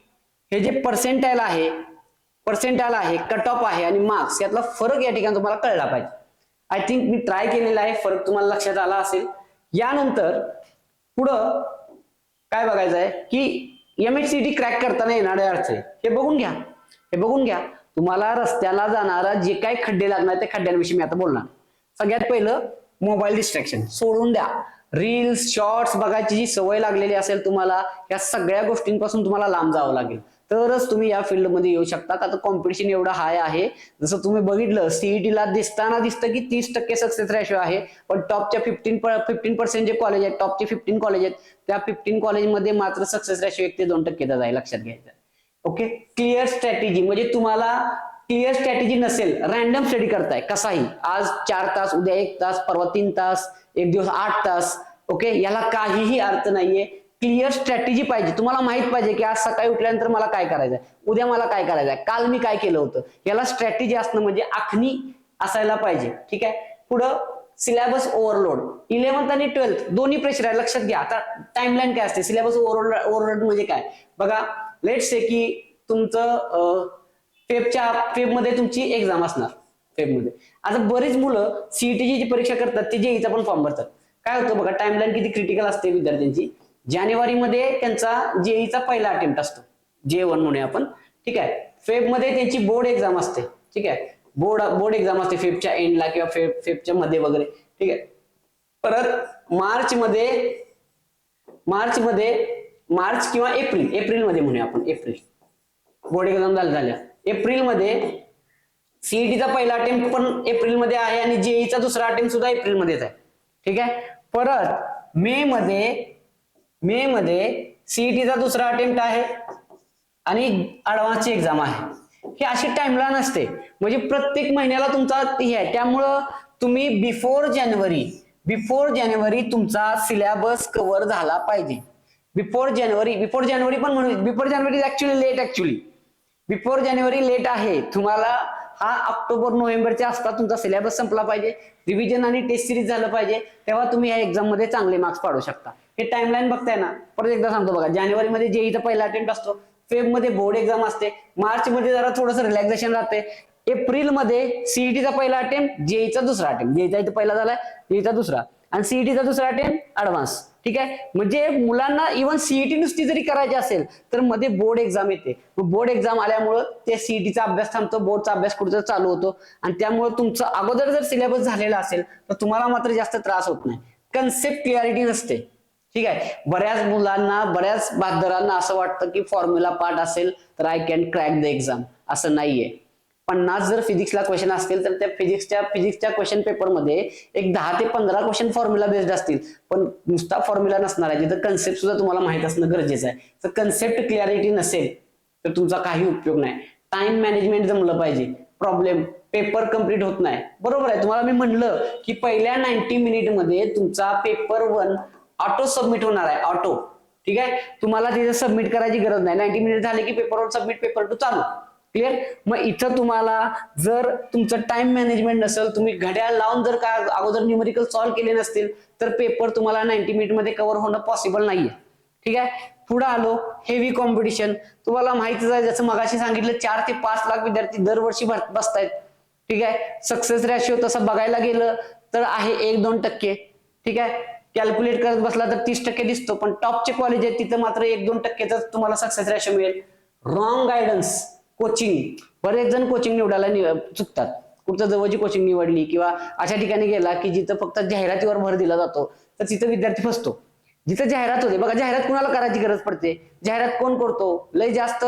हे जे पर्सेंटाईल आहे, कट ऑफ आहे आणि मार्क्स यातला फरक या ठिकाणी तुम्हाला कळला पाहिजे. आय थिंक मी ट्राय केलेला आहे, फरक तुम्हाला लक्षात आला असेल. यानंतर पुढं काय बघायचं आहे की MHCET क्रॅक करताना येणारे अडचणी हे बघून घ्या, हे बघून घ्या. तुम्हाला रस्त्याला जाणारा जे काही खड्डे लागणार त्या खड्ड्यांविषयी मी आता बोलणार. सगळ्यात पहिलं मोबाईल डिस्ट्रॅक्शन सोडून द्या. रील्स शॉर्ट्स बघायची जी सवय लागलेली असेल तुम्हाला, या सगळ्या गोष्टींपासून तुम्हाला लांब जावं लागेल, तरच तुम्ही या फील्डमध्ये येऊ शकता. आता कॉम्पिटिशन एवढं हाय आहे. जसं तुम्ही बघितलं सीईटीला दिसताना दिसतं की 30% सक्सेस रेशो आहे, पण टॉपच्या 15% जे कॉलेज आहेत, टॉपचे 15 कॉलेज आहेत, त्या 15 कॉलेजमध्ये मात्र सक्सेस रेशो 1 ते 2%चा आहे, लक्षात घ्यायचं. ओके, क्लिअर स्ट्रॅटेजी म्हणजे तुम्हाला क्लिअर स्ट्रॅटेजी नसेल, रॅन्डम स्टडी करताय कसाही, आज 4 तास, उद्या 1 तास, परवा 3 तास, एक दिवस 8 तास. ओके, याला काहीही अर्थ नाहीये. क्लिअर स्ट्रॅटेजी पाहिजे. तुम्हाला माहित पाहिजे की आज सकाळी उठल्यानंतर मला काय करायचंय, उद्या मला काय करायचंय, काल मी काय केलं होतं. याला स्ट्रॅटेजी असणं म्हणजे आखणी असायला पाहिजे. ठीक आहे. पुढं सिलेबस ओव्हरलोड. 11th आणि 12th दोन्ही प्रेशर आहे, लक्षात घ्या. आता टाइमलाईन काय असते, सिलेबस ओव्हरलोड म्हणजे काय बघा. लेट्स से की तुमचं फेबमध्ये तुमची एक्झाम असणार. फेबमध्ये आता बरीच मुलं सीईटीची जी परीक्षा करतात ते जेईचा पण फॉर्म भरतात. काय होतं बघा, टाइमलाईन किती क्रिटिकल असते विद्यार्थ्यांची. जानेवारीमध्ये त्यांचा जेईचा पहिला अटेम्प्ट असतो, J1 म्हणूया आपण. ठीक आहे. फेबमध्ये त्यांची बोर्ड एक्झाम असते. ठीक आहे, बोर्ड एक्झाम असते फेबच्या एंडला किंवा फेबच्या मध्ये वगैरे. ठीक आहे. परत मार्च किंवा एप्रिलमध्ये म्हणूया आपण, एप्रिल बोर्ड एक्झाम झाल्या. एप्रिलमध्ये सीईटीचा पहिला अटेम्प्ट पण एप्रिलमध्ये आहे आणि जेईचा दुसरा अटेम्प्ट सुद्धा एप्रिलमध्येच आहे. ठीक आहे. परत मे मध्ये सीईटीचा दुसरा अटेम्प्ट आहे आणि ऍडव्हान्सची एक्झाम आहे. ही अशी टाइमलाईन असते, म्हणजे प्रत्येक महिन्याला तुमचा हे आहे. त्यामुळं तुम्ही बिफोर जानेवारी तुमचा सिलेबस कव्हर झाला पाहिजे. बिफोर जानेवारी पण म्हणून बिफोर जानेवारी बिफोर जानेवारी लेट आहे. तुम्हाला हा ऑक्टोबर नोव्हेंबरच्या आसपास तुमचा सिलेबस संपला पाहिजे, रिव्हिजन आणि टेस्ट सिरीज झालं पाहिजे, तेव्हा तुम्ही या एक्झाम मध्ये चांगले मार्क्स पाडू शकता. हे टाइमलाईन बघताय ना. परत एकदा सांगतो बघा, जानेवारीमध्ये जेईचा पहिला अटेम्प्ट असतो, फेबमध्ये बोर्ड एक्झाम असते, मार्चमध्ये जरा थोडंसं रिलॅक्सेशन राहते, एप्रिलमध्ये सीईटीचा पहिला अटेम्प्ट, जेईचा दुसरा अटेम्प्ट, जेईचा इथे पहिला झालाय, जेईचा दुसरा, आणि सीईटीचा दुसरा अटेम्प्ट ऍडव्हान्स. ठीक आहे. म्हणजे मुलांना इव्हन सीईटी नुसती जरी करायची असेल तर मध्ये बोर्ड एक्झाम येते. बोर्ड एक्झाम आल्यामुळं ते सीईटीचा अभ्यास थांबतो, बोर्डचा अभ्यास कुठं चालू होतो, आणि त्यामुळे तुमचं अगोदर जर सिलेबस झालेला असेल तर तुम्हाला मात्र जास्त त्रास होत नाही. कन्सेप्ट क्लिअरिटी नसते. ठीक आहे. बऱ्याच मुलांना, बऱ्याच बहादरांना असं वाटतं की फॉर्म्युला पार्ट असेल तर I can crack the exam. असं नाहीये. 50 जर फिजिक्सला क्वेश्चन असतील तर त्या फिजिक्सच्या क्वेश्चन पेपरमध्ये एक 10 ते 15 क्वेश्चन फॉर्म्युला बेस्ड असतील, पण नुसता फॉर्म्युला नसणार आहे, जिथं कन्सेप्ट सुद्धा तुम्हाला माहित असणं गरजेचं आहे. तर कन्सेप्ट क्लिअरिटी नसेल तर तुमचा काही उपयोग नाही. टाइम मॅनेजमेंट जमलं पाहिजे. प्रॉब्लेम पेपर कम्प्लीट होत नाही. बरोबर आहे. तुम्हाला मी म्हणलं की पहिल्या 90 मिनिटमध्ये तुमचा पेपर 1 ऑटो सबमिट होणार आहे, ऑटो. ठीक आहे. तुम्हाला तिथे सबमिट करायची गरज नाही. 90 मिनिट झाले की पेपर 1 सबमिट, पेपर 2 चालू. क्लिअर. मग इथं तुम्हाला जर तुमचं टाइम मॅनेजमेंट नसेल, तुम्ही घड्याळ लावून जर का अगोदर न्यूमेरिकल सॉल्व्ह केले नसतील तर पेपर तुम्हाला 90 मिनिट मध्ये कव्हर होणं पॉसिबल नाहीये. ठीक आहे. पुढे आलो, हेवी कॉम्पिटिशन. तुम्हाला माहितीच आहे, जसं मगाशी सांगितलं, 4 ते 5 लाख विद्यार्थी दरवर्षी बसतायत. ठीक आहे. सक्सेस रेशिओ तसं बघायला गेलं तर आहे 1-2%. ठीक आहे. कॅल्क्युलेट करत बसला तर 30% दिसतो, पण टॉपचे कॉलेज आहेत तिथं मात्र 1-2% तुम्हाला सक्सेस रेशिओ मिळेल. Wrong guidance, coaching. बरेच जण कोचिंग निवडायला चुकतात. कुठं जवळची कोचिंग निवडली किंवा अशा ठिकाणी गेला की जिथं फक्त जाहिरातीवर भर दिला जातो तर तिथं विद्यार्थी फसतो. जिथं जाहिरात होते बघा, जाहिरात कुणाला करायची गरज पडते, जाहिरात कोण करतो, लय जास्त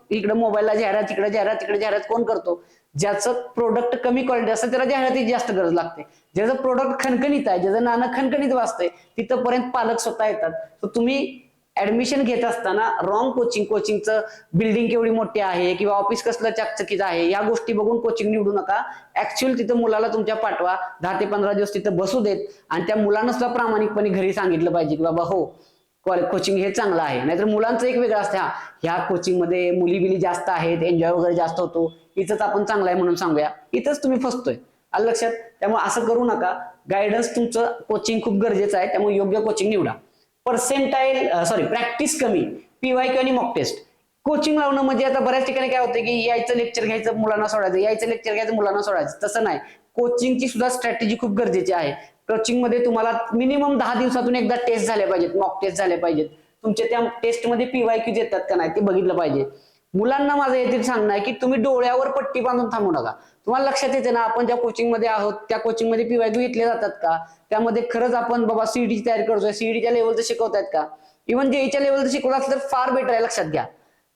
इकडे मोबाईलला जाहिरात, इकडे जाहिरात, तिकडे जाहिरात कोण करतो, ज्याचं प्रोडक्ट कमी क्वालिटी असतं त्याला जाहिरातीची जास्त गरज लागते. ज्याचं प्रोडक्ट खणखणीत आहे, ज्याचं नाणं खणखणीत वाचतंय, तिथंपर्यंत पालक स्वतः येतात. तर तुम्ही ऍडमिशन घेत असताना रॉंग कोचिंगचं बिल्डिंग केवढी मोठी आहे किंवा ऑफिस कसलं चकचकीत आहे या गोष्टी बघून कोचिंग निवडू नका. ऍक्च्युअल तिथं मुलाला तुमच्या पाठवा, 10 ते 15 दिवस तिथं बसू देत, आणि त्या मुलांना सुद्धा प्रामाणिकपणे घरी सांगितलं पाहिजे की बाबा हो कोचिंग हे चांगलं आहे. नाहीतर मुलांचं एक वेगळं असतं, ह्या कोचिंगमध्ये मुली बिली जास्त आहेत, एन्जॉय वगैरे जास्त होतो, इथंच आपण चांगलं आहे म्हणून सांगूया, इथंच तुम्ही फसतोय. आलं लक्षात. त्यामुळे असं करू नका. गायडन्स तुमचं कोचिंग खूप गरजेचं आहे, त्यामुळे योग्य कोचिंग निवडा. प्रॅक्टिस कमी, PYQ आणि मॉक टेस्ट. कोचिंग लावणं म्हणजे आता बऱ्याच ठिकाणी काय होतं की यायचं लेक्चर घ्यायचं मुलांना सोडायचं, यायचं लेक्चर घ्यायचं मुलांना सोडायचं. तसं नाही. कोचिंगची सुद्धा स्ट्रॅटेजी खूप गरजेची आहे. कोचिंग मध्ये तुम्हाला मिनिमम 10 दिवसातून एकदा टेस्ट झाले पाहिजेत, मॉक टेस्ट झाले पाहिजेत. तुमच्या त्या टेस्टमध्ये पीवायक्यूज येतात का नाही ते बघितलं पाहिजे. मुलांना माझं येथे सांगणं आहे की तुम्ही डोळ्यावर पट्टी बांधून थांबू नका. तुम्हाला लक्षात येते ना आपण ज्या कोचिंगमध्ये आहोत त्या कोचिंगमध्ये पीवायक्यू घेतले जातात का, त्यामध्ये खरंच आपण बाबा सीईटीची तयारी करतोय, सीईटीच्या लेवलचं शिकवतायत का, इव्हन जेईच्या लेवलचं शिकवलं असलं तर फार बेटर आहे. लक्षात घ्या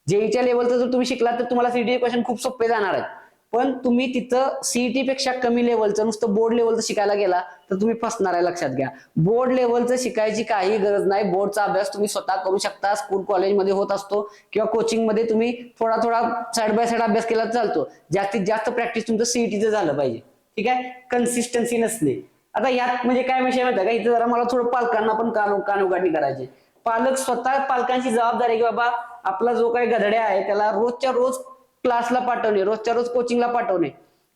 जेईच्या लेवलचं जर तुम्ही शिकलात तर तुम्हाला सीईटी क्वेश्चन खूप सोपे जाणार आहेत. पण तुम्ही तिथं सीईटी पेक्षा कमी लेवलचं नुसतं बोर्ड लेवलचं शिकायला गेला तर तुम्ही फसणार आहे. लक्षात घ्या बोर्ड लेवलचं शिकायची काही गरज नाही. बोर्डचा अभ्यास तुम्ही स्वतः करू शकता, स्कूल कॉलेजमध्ये होत असतो किंवा कोचिंगमध्ये तुम्ही थोडा थोडा साइड बाय साइड अभ्यास केला चालतो. जास्तीत जास्त प्रॅक्टिस तुमचं सीईटीचं झालं पाहिजे. ठीक आहे, कन्सिस्टन्सी नसणे. आता यात म्हणजे काय विषय माहिती का, इथं जरा मला थोडं पालकांना पण कानउघाडणी करायची. पालक स्वतः पालकांची जबाबदारी की बाबा आपला जो काही गधड्या आहे त्याला रोजच्या रोज क्लासला पाठवणे, रोजच्या रोज कोचिंगला पाठवणे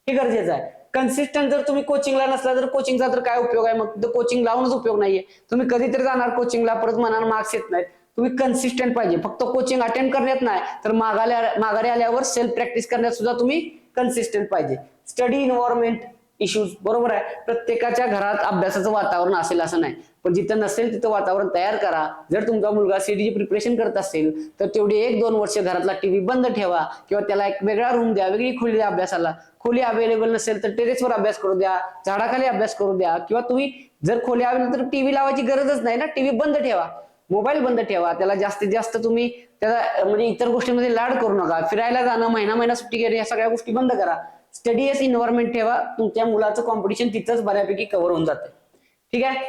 हे गरजेचं आहे. कन्सिस्टंट जर तुम्ही कोचिंगला नसला तर कोचिंगचा तर काय उपयोग आहे, मग कोचिंग लावूनच उपयोग नाहीये. तुम्ही कधीतरी जाणार कोचिंगला, परत मनाला मार्क्स येत नाहीत. तुम्ही कन्सिस्टंट पाहिजे. फक्त कोचिंग अटेंड करण्यात नाही तर माघारी आल्यावर सेल्फ प्रॅक्टिस करण्यात सुद्धा तुम्ही कन्सिस्टंट पाहिजे. स्टडी इन्व्हायरमेंट इश्यूज, बरोबर आहे, प्रत्येकाच्या घरात अभ्यासाचं वातावरण असेल असं नाही, पण जिथं नसेल तिथं वातावरण तयार करा. जर तुमचा मुलगा सीईटीची प्रिपरेशन करत असेल तर तेवढी 1-2 वर्ष घरातला टीव्ही बंद ठेवा किंवा त्याला एक वेगळा रूम द्या, वेगळी खोली द्या अभ्यासाला. खोली अवेलेबल नसेल तर टेरेसवर अभ्यास करू द्या, झाडाखाली अभ्यास करू द्या, किंवा तुम्ही जर खोली अवेलेबल तर टीव्ही लावायची गरजच नाही ना, टीव्ही बंद ठेवा, मोबाईल बंद ठेवा. त्याला जास्तीत जास्त तुम्ही त्याला म्हणजे इतर गोष्टींमध्ये लाड करू नका. फिरायला जाणं, महिना सुट्टी घेणे, या सगळ्या गोष्टी बंद करा. स्टडी एस इन्व्हायरमेंट ठेवा. तुमच्या मुलाचं कॉम्पिटिशन तिथंच बऱ्यापैकी कव्हर होऊन जाते. ठीक आहे,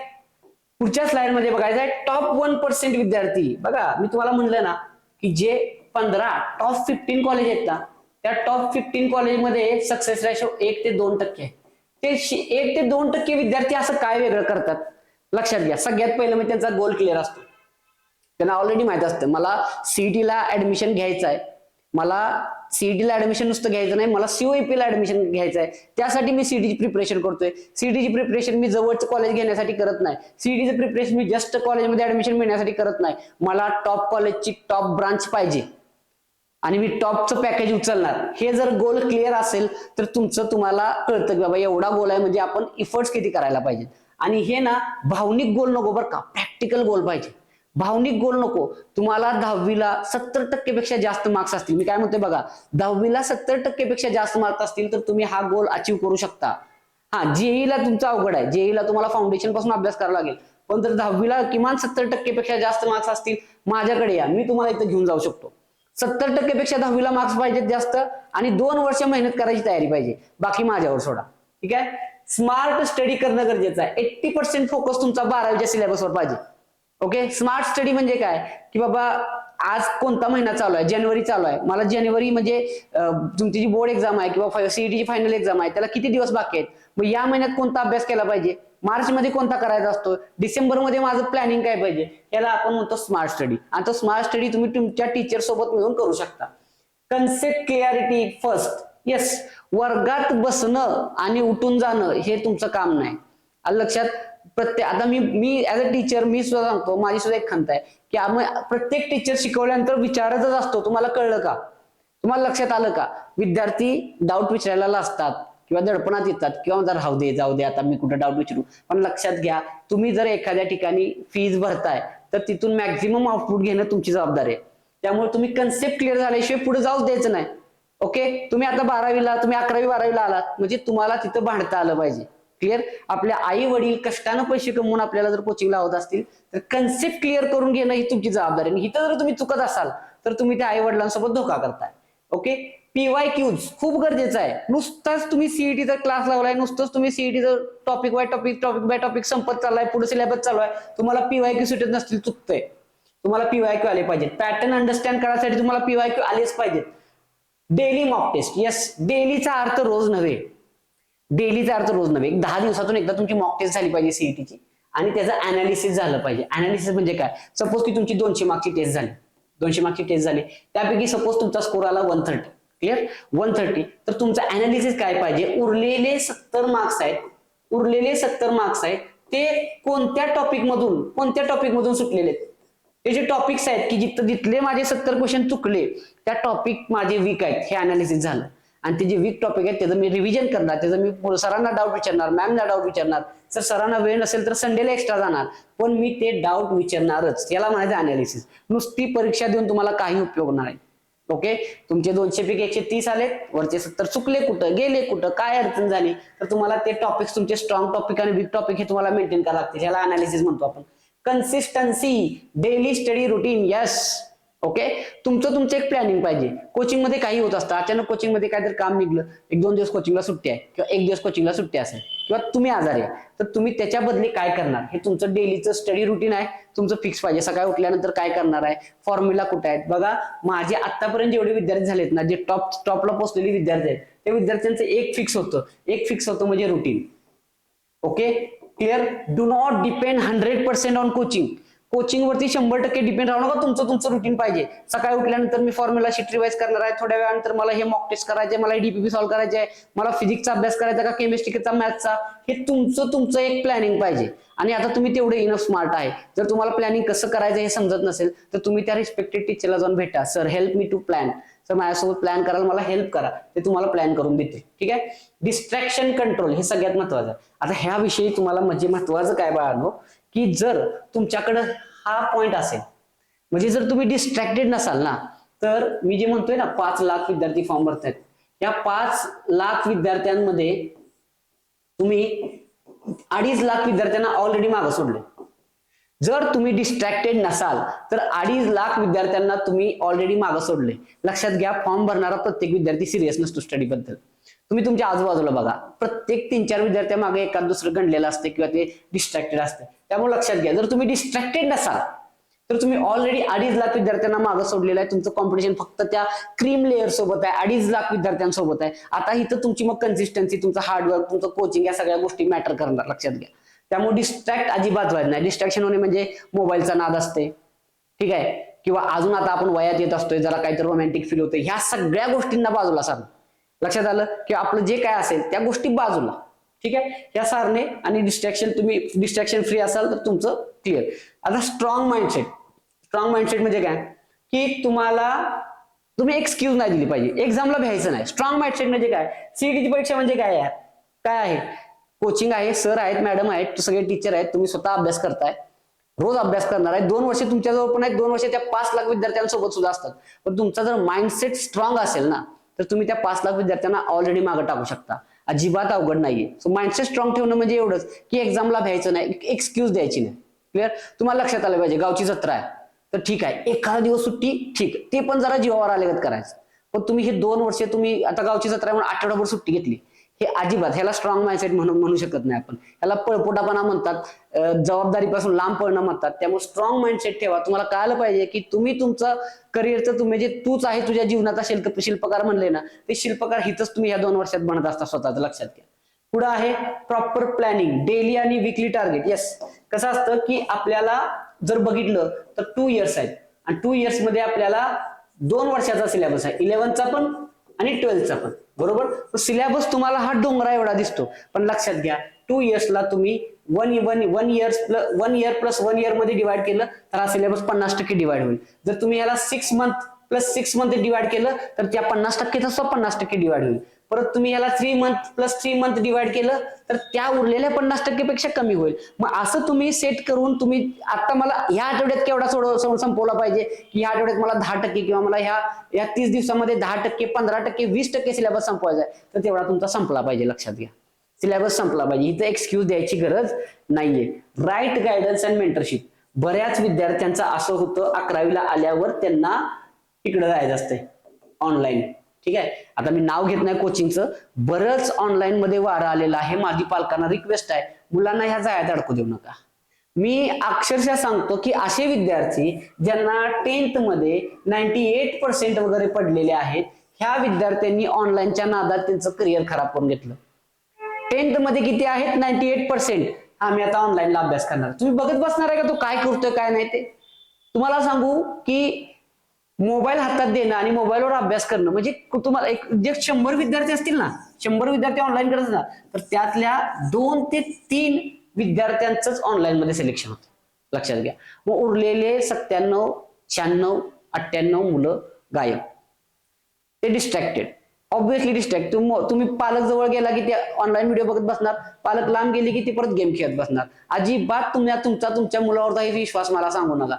पुढच्या स्लाइड मध्ये बघायचं आहे टॉप 1% विद्यार्थी. बघा मी तुम्हाला म्हणलं ना की जे 15 टॉप 15 कॉलेज आहेत ना, त्या टॉप 15 कॉलेजमध्ये सक्सेस रेशो 1 ते 2% आहे. ते 1 ते 2% विद्यार्थी असं काय वेगळं करतात लक्षात घ्या. सगळ्यात पहिलं म्हणजे त्यांचा गोल क्लिअर असतो. त्यांना ऑलरेडी माहित असतं मला सीईटीला ऍडमिशन घ्यायचं आहे, मला सीईटीला ऍडमिशन नुसतं घ्यायचं नाही, मला सीओईपी ला ऍडमिशन घ्यायचं आहे. त्यासाठी मी सीईटीची प्रिपरेशन करतोय. सीईटीची प्रिपरेशन मी जवळचं कॉलेज घेण्यासाठी करत नाही. सीईटीचं प्रिपरेशन मी जस्ट कॉलेजमध्ये ऍडमिशन मिळण्यासाठी करत नाही. मला टॉप कॉलेजची टॉप ब्रांच पाहिजे आणि मी टॉपचं पॅकेज उचलणार. हे जर गोल क्लिअर असेल तर तुम्हाला कळतं की बाबा एवढा गोल आहे म्हणजे आपण इफर्ट्स किती करायला पाहिजे. आणि हे ना भावनिक गोल नको बरं का, प्रॅक्टिकल गोल पाहिजे. भावनिक गोल नको. तुम्हाला 10वीला 70% पेक्षा जास्त मार्क्स असतील, मी काय म्हणतोय बघा, 10वीला 70% पेक्षा जास्त मार्क्स असतील तर तुम्ही हा गोल अचीव्ह करू शकता. हा जेईला तुमचा अवघड आहे, जेईला तुम्हाला फाउंडेशन पासून अभ्यास करावा लागेल. पण जर 10वीला किमान 70% पेक्षा जास्त मार्क्स असतील, माझ्याकडे या, मी तुम्हाला इथं घेऊन जाऊ शकतो. 70% पेक्षा 10वीला मार्क्स पाहिजेत जास्त आणि 2 वर्ष मेहनत करायची तयारी पाहिजे, बाकी माझ्यावर सोडा. ठीक आहे, स्मार्ट स्टडी करणं गरजेचं आहे. 80% फोकस तुमचा 12वीच्या सिलेबसवर पाहिजे. ओके, स्मार्ट स्टडी म्हणजे काय की बाबा आज कोणता महिना चालू आहे, जानेवारी चालू आहे, मला जानेवारी म्हणजे तुमची जी बोर्ड एक्झाम आहे किंवा सीईटीची फायनल एक्झाम आहे त्याला किती दिवस बाकी आहेत, मग या महिन्यात कोणता अभ्यास केला पाहिजे, मार्च मध्ये कोणता करायचा असतो, डिसेंबर मध्ये माझं प्लॅनिंग काय पाहिजे, याला आपण म्हणतो स्मार्ट स्टडी. आणि तो स्मार्ट स्टडी तुम्ही तुमच्या टीचर सोबत मिळून करू शकता. Concept clarity first. येस, वर्गात बसणं आणि उठून जाणं हे तुमचं काम नाही. आलं लक्षात. आता मी ऍज अ टीचर मी सुद्धा सांगतो, माझी सुद्धा एक खंत आहे की प्रत्येक टीचर शिकवल्यानंतर विचारतच असतो तुम्हाला कळलं का, तुम्हाला लक्षात आलं का. विद्यार्थी डाऊट विचारायला असतात किंवा दडपणात येतात किंवा जर राहू दे जाऊ दे आता मी कुठं डाऊट विचारू. पण लक्षात घ्या, तुम्ही जर एखाद्या ठिकाणी फीज भरताय तर तिथून मॅक्झिमम आउटपुट घेणं तुमची जबाबदारी आहे. त्यामुळे तुम्ही कन्सेप्ट क्लिअर झाल्याशिवाय पुढे जाऊच द्यायचं नाही. ओके, तुम्ही आता 12वीला, तुम्ही 11वी-12वीला आलात म्हणजे तुम्हाला तिथं भांडता आलं पाहिजे. क्लिअर. आपल्या आई वडील कष्टानं पैसे कमवून आपल्याला जर कोचिंग लावत असतील तर कन्सेप्ट क्लिअर करून घेणं ही तुमची जबाबदारी आहे. इथं जर तुम्ही चुकत असाल तर तुम्ही त्या आई वडिलांसोबत धोका करताय. ओके, पीवायक्यूज खूप गरजेचं आहे. नुसताच तुम्ही सीईटीचा क्लास लावलाय, नुसतंच तुम्ही सीईटीचं टॉपिक बाय टॉपिक संपत चाललाय, पुढे सिलेबस चालू आहे, तुम्हाला पीवायक्यू सुटत नसतील, चुकतंय. तुम्हाला पीवायक्यू आले पाहिजेत. पॅटर्न अंडरस्टँड करण्यासाठी तुम्हाला पीवायक्यू आलेच पाहिजेत. Daily mock test. येस, डेलीचा अर्थ रोज नव्हे, डेलीचा अर्थ रोज नव्हे, 10 दिवसातून एकदा तुमची मॉक टेस्ट झाली पाहिजे सीईटीची आणि त्याचं अनालिसिस झालं पाहिजे. अनालिसिस म्हणजे काय, सपोज की तुमची 200 मार्कची टेस्ट झाली, 200 मार्कची टेस्ट झाली, त्यापैकी सपोज तुमचा स्कोर आला 130. क्लिअर, 130. तर तुमचं अनालिसिस काय पाहिजे, उरलेले 70 मार्क्स आहेत ते कोणत्या टॉपिक मधून सुटलेले आहेत. ते जे टॉपिक्स आहेत की जिथले माझे 70 क्वेश्चन चुकले, त्या टॉपिक माझे वीक आहेत, हे अनालिसिस झालं. आणि ते जे वीक टॉपिक आहेत त्याचं मी रिव्हिजन करणार, त्याचं मी सरांना डाऊट विचारणार, मॅमना डाऊट विचारणार. जर सरांना वेळ नसेल तर संडेला एक्स्ट्रा जाणार, पण मी ते डाऊट विचारणारच. याला म्हणायचं अनालिसिस. नुसती परीक्षा देऊन तुम्हाला काही उपयोग नाही. ओके, तुमचे 200 पैकी 130 आले, वरचे 70 चुकले कुठं, गेले कुठं, काय अडचण झाली, तर तुम्हाला ते टॉपिक्स तुमचे स्ट्रॉंग टॉपिक आणि वीक टॉपिक हे तुम्हाला मेंटेन करावं लागते. ह्याला अनालिसिस म्हणतो आपण. Consistency, daily study routine. Yes, okay, तुमचं एक प्लॅनिंग पाहिजे. कोचिंग मध्ये काही होत असतं, अचानक कोचिंग मध्ये काहीतरी काम निघलं, 1-2 दिवस कोचिंगला सुट्टी आहे किंवा 1 दिवस कोचिंगला सुट्टी असेल किंवा तुम्ही आजारी आहे, तर तुम्ही त्याच्या बदली काय करणार हे तुमचं डेलीचं स्टडी रुटीन आहे, तुमचं फिक्स पाहिजे. सकाळी उठल्यानंतर काय करणार आहे, फॉर्म्युला कुठे आहेत. बघा, माझे आतापर्यंत जेवढे विद्यार्थी झालेत ना, जे टॉपला पोहोचलेले विद्यार्थी आहेत, त्या विद्यार्थ्यांचं एक फिक्स होतं म्हणजे routine. Okay, clear. Do not depend 100% on coaching. Coaching वरती 100% डिपेंड राहू नका. तुमचं रुटीन पाहिजे. सकाळी उठल्यानंतर मी फॉर्म्युला शीट रिवाइज करणार आहे, थोड्या वेळानंतर मला हे मॉक टेस्ट करायचे, मला डीपीपी सॉल्व्ह करायचे आहे, मला फिजिक्सचा अभ्यास करायचा का केमिस्ट्रीचा, मॅथ्सचा, हे तुमचं एक प्लॅनिंग पाहिजे. आणि आता तुम्ही तेवढे इनफ स्मार्ट आहे. जर तुम्हाला प्लॅनिंग कसं करायचं हे समजत नसेल तर तुम्ही त्या रिस्पेक्टेड टीचरला जाऊन भेटा. Sir help me to plan. Sir माझ्यासोबत प्लॅन करायला मला हेल्प करा, ते तुम्हाला प्लॅन करून देतील. ठीक आहे. डिस्ट्रॅक्शन कंट्रोल हे सगळ्यात महत्वाचं. आता ह्याविषयी तुम्हाला म्हणजे महत्वाचं काय बाळांनो, की जर तुमच्याकडे हा पॉइंट असेल, म्हणजे जर तुम्ही डिस्ट्रॅक्टेड नसाल ना, तर मी जे म्हणतोय ना 5 लाख विद्यार्थी फॉर्म भरतात, या 5 लाख विद्यार्थ्यांमध्ये तुम्ही 2.5 लाख विद्यार्थ्यांना ऑलरेडी मागे सोडले. जर तुम्ही डिस्ट्रॅक्टेड नसाल तर 2.5 लाख विद्यार्थ्यांना तुम्ही ऑलरेडी मागे सोडले. लक्षात घ्या, फॉर्म भरणारा प्रत्येक विद्यार्थी सिरियस नसतो स्टडी बद्दल. तुम्ही तुमच्या आजूबाजूला बघा, प्रत्येक 3-4 विद्यार्थ्यामागे एखाद दुसरं गणलेलं असते किंवा ते डिस्ट्रॅक्टेड असते. त्यामुळे लक्षात घ्या, जर तुम्ही डिस्ट्रॅक्टेड नसाल तर तुम्ही ऑलरेडी 2.5 लाख विद्यार्थ्यांना मागे सोडलेलं आहे. तुमचं कॉम्पिटिशन फक्त त्या क्रीम लेअर सोबत आहे, 2.5 लाख विद्यार्थ्यांसोबत आहे. आता इथं तुमची मग कन्सिस्टन्सी, तुमचं हार्डवर्क, तुमचं कोचिंग, या सगळ्या गोष्टी मॅटर करणार. लक्षात घ्या. त्यामुळे डिस्ट्रॅक्ट अजिबात व्हायचं नाही. डिस्ट्रॅक्शन होणे म्हणजे मोबाईलचा नाद असते, ठीक आहे, किंवा अजून आता आपण वयात येत असतोय, जरा काहीतरी रोमॅन्टिक फील होतं, ह्या सगळ्या गोष्टींना बाजूला सारणं. लक्षात आलं की आपलं जे काय असेल त्या गोष्टी बाजूला. ठीक आहे, ह्या सारणे आणि डिस्ट्रॅक्शन, तुम्ही डिस्ट्रॅक्शन फ्री असाल तर तुमचं क्लिअर. आता स्ट्रॉंग माइंडसेट. स्ट्रॉंग माइंडसेट म्हणजे काय, की तुम्ही एक्सक्यूज नाही दिली पाहिजे, एक्झामला भ्यायचं नाही. स्ट्रॉंग माइंडसेट म्हणजे काय, सीईटीची परीक्षा म्हणजे काय यार, काय आहे, कोचिंग आहे, सर आहेत, मॅडम आहेत, सगळे टीचर आहेत, तुम्ही स्वतः अभ्यास करताय, रोज अभ्यास करणार आहे, 2 वर्ष तुमच्याजवळ पण आहेत, 2 वर्ष त्या 5 लाख विद्यार्थ्यांसोबत सुद्धा असतात. पण तुमचा जर माइंडसेट स्ट्रॉंग असेल ना, तर तुम्ही त्या 5 लाख विद्यार्थ्यांना ऑलरेडी मागे टाकू शकता. अजिबात अवघड नाहीये. सो माइंडसेट स्ट्रॉंग ठेवणं म्हणजे एवढंच की एक्झामला भ्यायचं नाही, एक्सक्यूज द्यायची नाही. क्लिअर. तुम्हाला लक्षात आलं पाहिजे, गावची जत्रा आहे तर ठीक आहे, एखादा दिवस सुट्टी, ठीक, ते पण जरा जीवावर आलेगत करायचं. पण तुम्ही हे 2 वर्ष तुम्ही आता गावची जत्रा म्हणून आठवडाभर सुट्टी घेतली, हे अजिबात, ह्याला स्ट्रॉंग माइंडसेट म्हणू शकत नाही आपण. ह्याला पळपोटापणा म्हणतात, जबाबदारीपासून लांब पळणं म्हणतात. त्यामुळे स्ट्रॉंग माइंडसेट ठेवा. तुम्हाला कळालं पाहिजे की तुम्ही तुमचं करिअरचं, तुम्ही जे तूच आहे तुझ्या जीवनाचा शिल्पकार म्हणले ना, ते शिल्पकार हिथच तुम्ही या 2 वर्षात बनत असता स्वतःच. लक्षात घ्या. पुढे आहे प्रॉपर प्लॅनिंग, डेली आणि वीकली टार्गेट. येस, कसं असतं की आपल्याला जर बघितलं तर 2 इयर्स आहेत आणि 2 इयर्स मध्ये आपल्याला 2 वर्षाचा सिलेबस आहे, 11चा पण आणि 12चा पण, बरोबर. सिलेबस तुम्हाला हा डोंगरा एवढा दिसतो, पण लक्षात घ्या 2 इयर्सला तुम्ही 1 इयर प्लस 1 इयर मध्ये डिवाइड केलं तर हा सिलेबस 50% डिवाइड होईल. जर तुम्ही याला 6 मंथ प्लस 6 मंथ डिवाइड केलं तर त्या 50%चा 50% डिवाइड होईल. परत तुम्ही याला 3 मंथ प्लस 3 मंथ डिवाइड केलं तर त्या उरलेल्या 50% पेक्षा कमी होईल. मग असं तुम्ही सेट करून तुम्ही आता मला ह्या आठवड्यात केवढा संपवला पाहिजे, की ह्या आठवड्यात मला 10% किंवा मला ह्या 30 दिवसामध्ये 10%, 15%, 20% सिलेबस संपवायचा आहे, तर तेवढा तुमचा संपला पाहिजे. लक्षात घ्या, सिलेबस संपला पाहिजे. इथं एक्सक्यूज द्यायची गरज नाहीये. Right guidance and mentorship. बऱ्याच विद्यार्थ्यांचं असं होतं 11वीला आल्यावर त्यांना इकडे जायचं असतंय ऑनलाईन. ठीक आहे, आता मी नाव घेत नाही कोचिंगचं, बरंच ऑनलाईन मध्ये वारा आलेला आहे. माझी पालकांना रिक्वेस्ट आहे, मुलांना ह्या जाळ्यात अडकू देऊ नका. मी अक्षरशः सांगतो की असे विद्यार्थी ज्यांना 10th मध्ये 98% वगैरे पडलेले आहेत, ह्या विद्यार्थ्यांनी ऑनलाईनच्या नादात त्यांचं करिअर खराब करून घेतलं. 10th मध्ये किती आहेत, 98%. आम्ही आता ऑनलाईनला अभ्यास करणार. तुम्ही बघत बसणार आहे का तो काय करतोय काय नाही ते. तुम्हाला सांगू की मोबाईल हातात देणं आणि मोबाईलवर अभ्यास करणं म्हणजे तुम्हाला जे 100 विद्यार्थी असतील ना, 100 विद्यार्थी ऑनलाईन करत ना, तर त्यातल्या 2 ते 3 विद्यार्थ्यांचंच ऑनलाईन मध्ये सिलेक्शन होतं. लक्षात घ्या. मग उरलेले 97, 96, 98 मुलं गायब, ते डिस्ट्रॅक्टेड. Obviously distract. तुम्ही पालक जवळ गेला की ते ऑनलाईन व्हिडिओ बघत बसणार, पालक लांब गेली की ती परत गेम खेळत बसणार. अजिबात तुमच्या मुलावरचा विश्वास मला सांगू नका.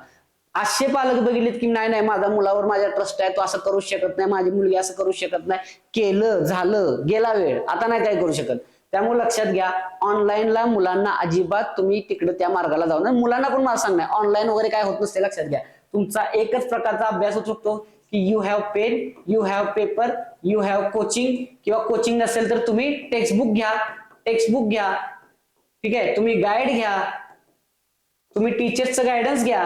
असे पालक बघितलेत की नाही माझा मुलावर माझ्या ट्रस्ट आहे, तो असं करू शकत नाही, माझी मुलगी असं करू शकत नाही, केलं झालं गेला वेळ, आता नाही काय करू शकत. त्यामुळे लक्षात घ्या, ऑनलाईनला मुलांना अजिबात तुम्ही तिकडे त्या मार्गाला जाऊ नये. मुलांना पण मला सांगणार ऑनलाईन वगैरे काय होत नसते. लक्षात घ्या, तुमचा एकच प्रकारचा अभ्यास होऊ शकतो की you have pen, you have paper, you have coaching, किंवा कोचिंग नसेल तर तुम्ही टेक्स्टबुक घ्या. ठीक आहे, तुम्ही गाईड घ्या, तुम्ही टीचर्सचं गायडन्स घ्या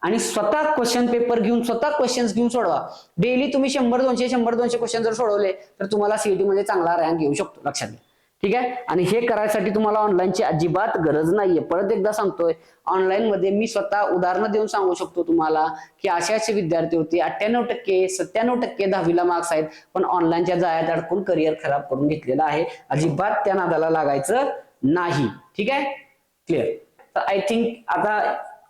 आणि स्वतः क्वेश्चन पेपर घेऊन स्वतः क्वेश्चन्स घेऊन सोडवा. डेली तुम्ही 100-200 क्वेश्चन जर सोडवले तर तुम्हाला सीईटी मध्ये चांगला रँक येऊ शकतो. लक्षात घ्या. ठीक आहे, आणि हे करायसाठी तुम्हाला ऑनलाईनची अजिबात गरज नाहीये. परत एकदा सांगतोय, ऑनलाईन मध्ये मी स्वतः उदाहरणं देऊन सांगू शकतो तुम्हाला की असे विद्यार्थी होते 98%, 97% 10वीला मार्क्स आहेत, पण ऑनलाईनच्या जाळ्यात अडकून करिअर खराब करून घेतलेलं आहे. अजिबात त्या नादाला लागायचं नाही. ठीक आहे, क्लिअर. तर आय थिंक आता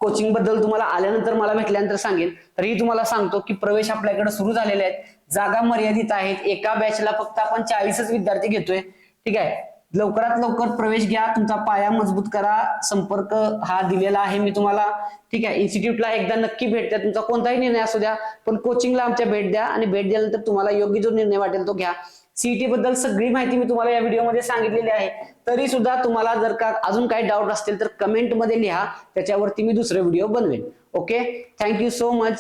कोचिंग बद्दल तुम्हाला आल्यानंतर मला भेटल्यानंतर सांगेन. तरीही तुम्हाला सांगतो की प्रवेश आपल्याकडे सुरू झालेले आहेत, जागा मर्यादित आहेत. एका बॅचला फक्त आपण 40च विद्यार्थी घेतोय. ठीक आहे, लवकरात लवकर प्रवेश घ्या, तुमचा पाया मजबूत करा. संपर्क हा दिलेला आहे मी तुम्हाला. ठीक आहे, इन्स्टिट्यूटला एकदा नक्की भेट द्या, तुमचा कोणताही निर्णय असू द्या, पण कोचिंगला आमच्या भेट द्या आणि भेट दिल्यानंतर तुम्हाला योग्य जो निर्णय वाटेल तो घ्या. सीईटी बद्दल सगळी माहिती मी तुम्हाला या व्हिडिओमध्ये सांगितलेली आहे. तरी सुद्धा तुम्हाला जर का अजून काही डाऊट असतील तर कमेंट मध्ये लिहा, त्याच्यावरती मी दुसरे व्हिडिओ बनवेन. Okay, thank you so much.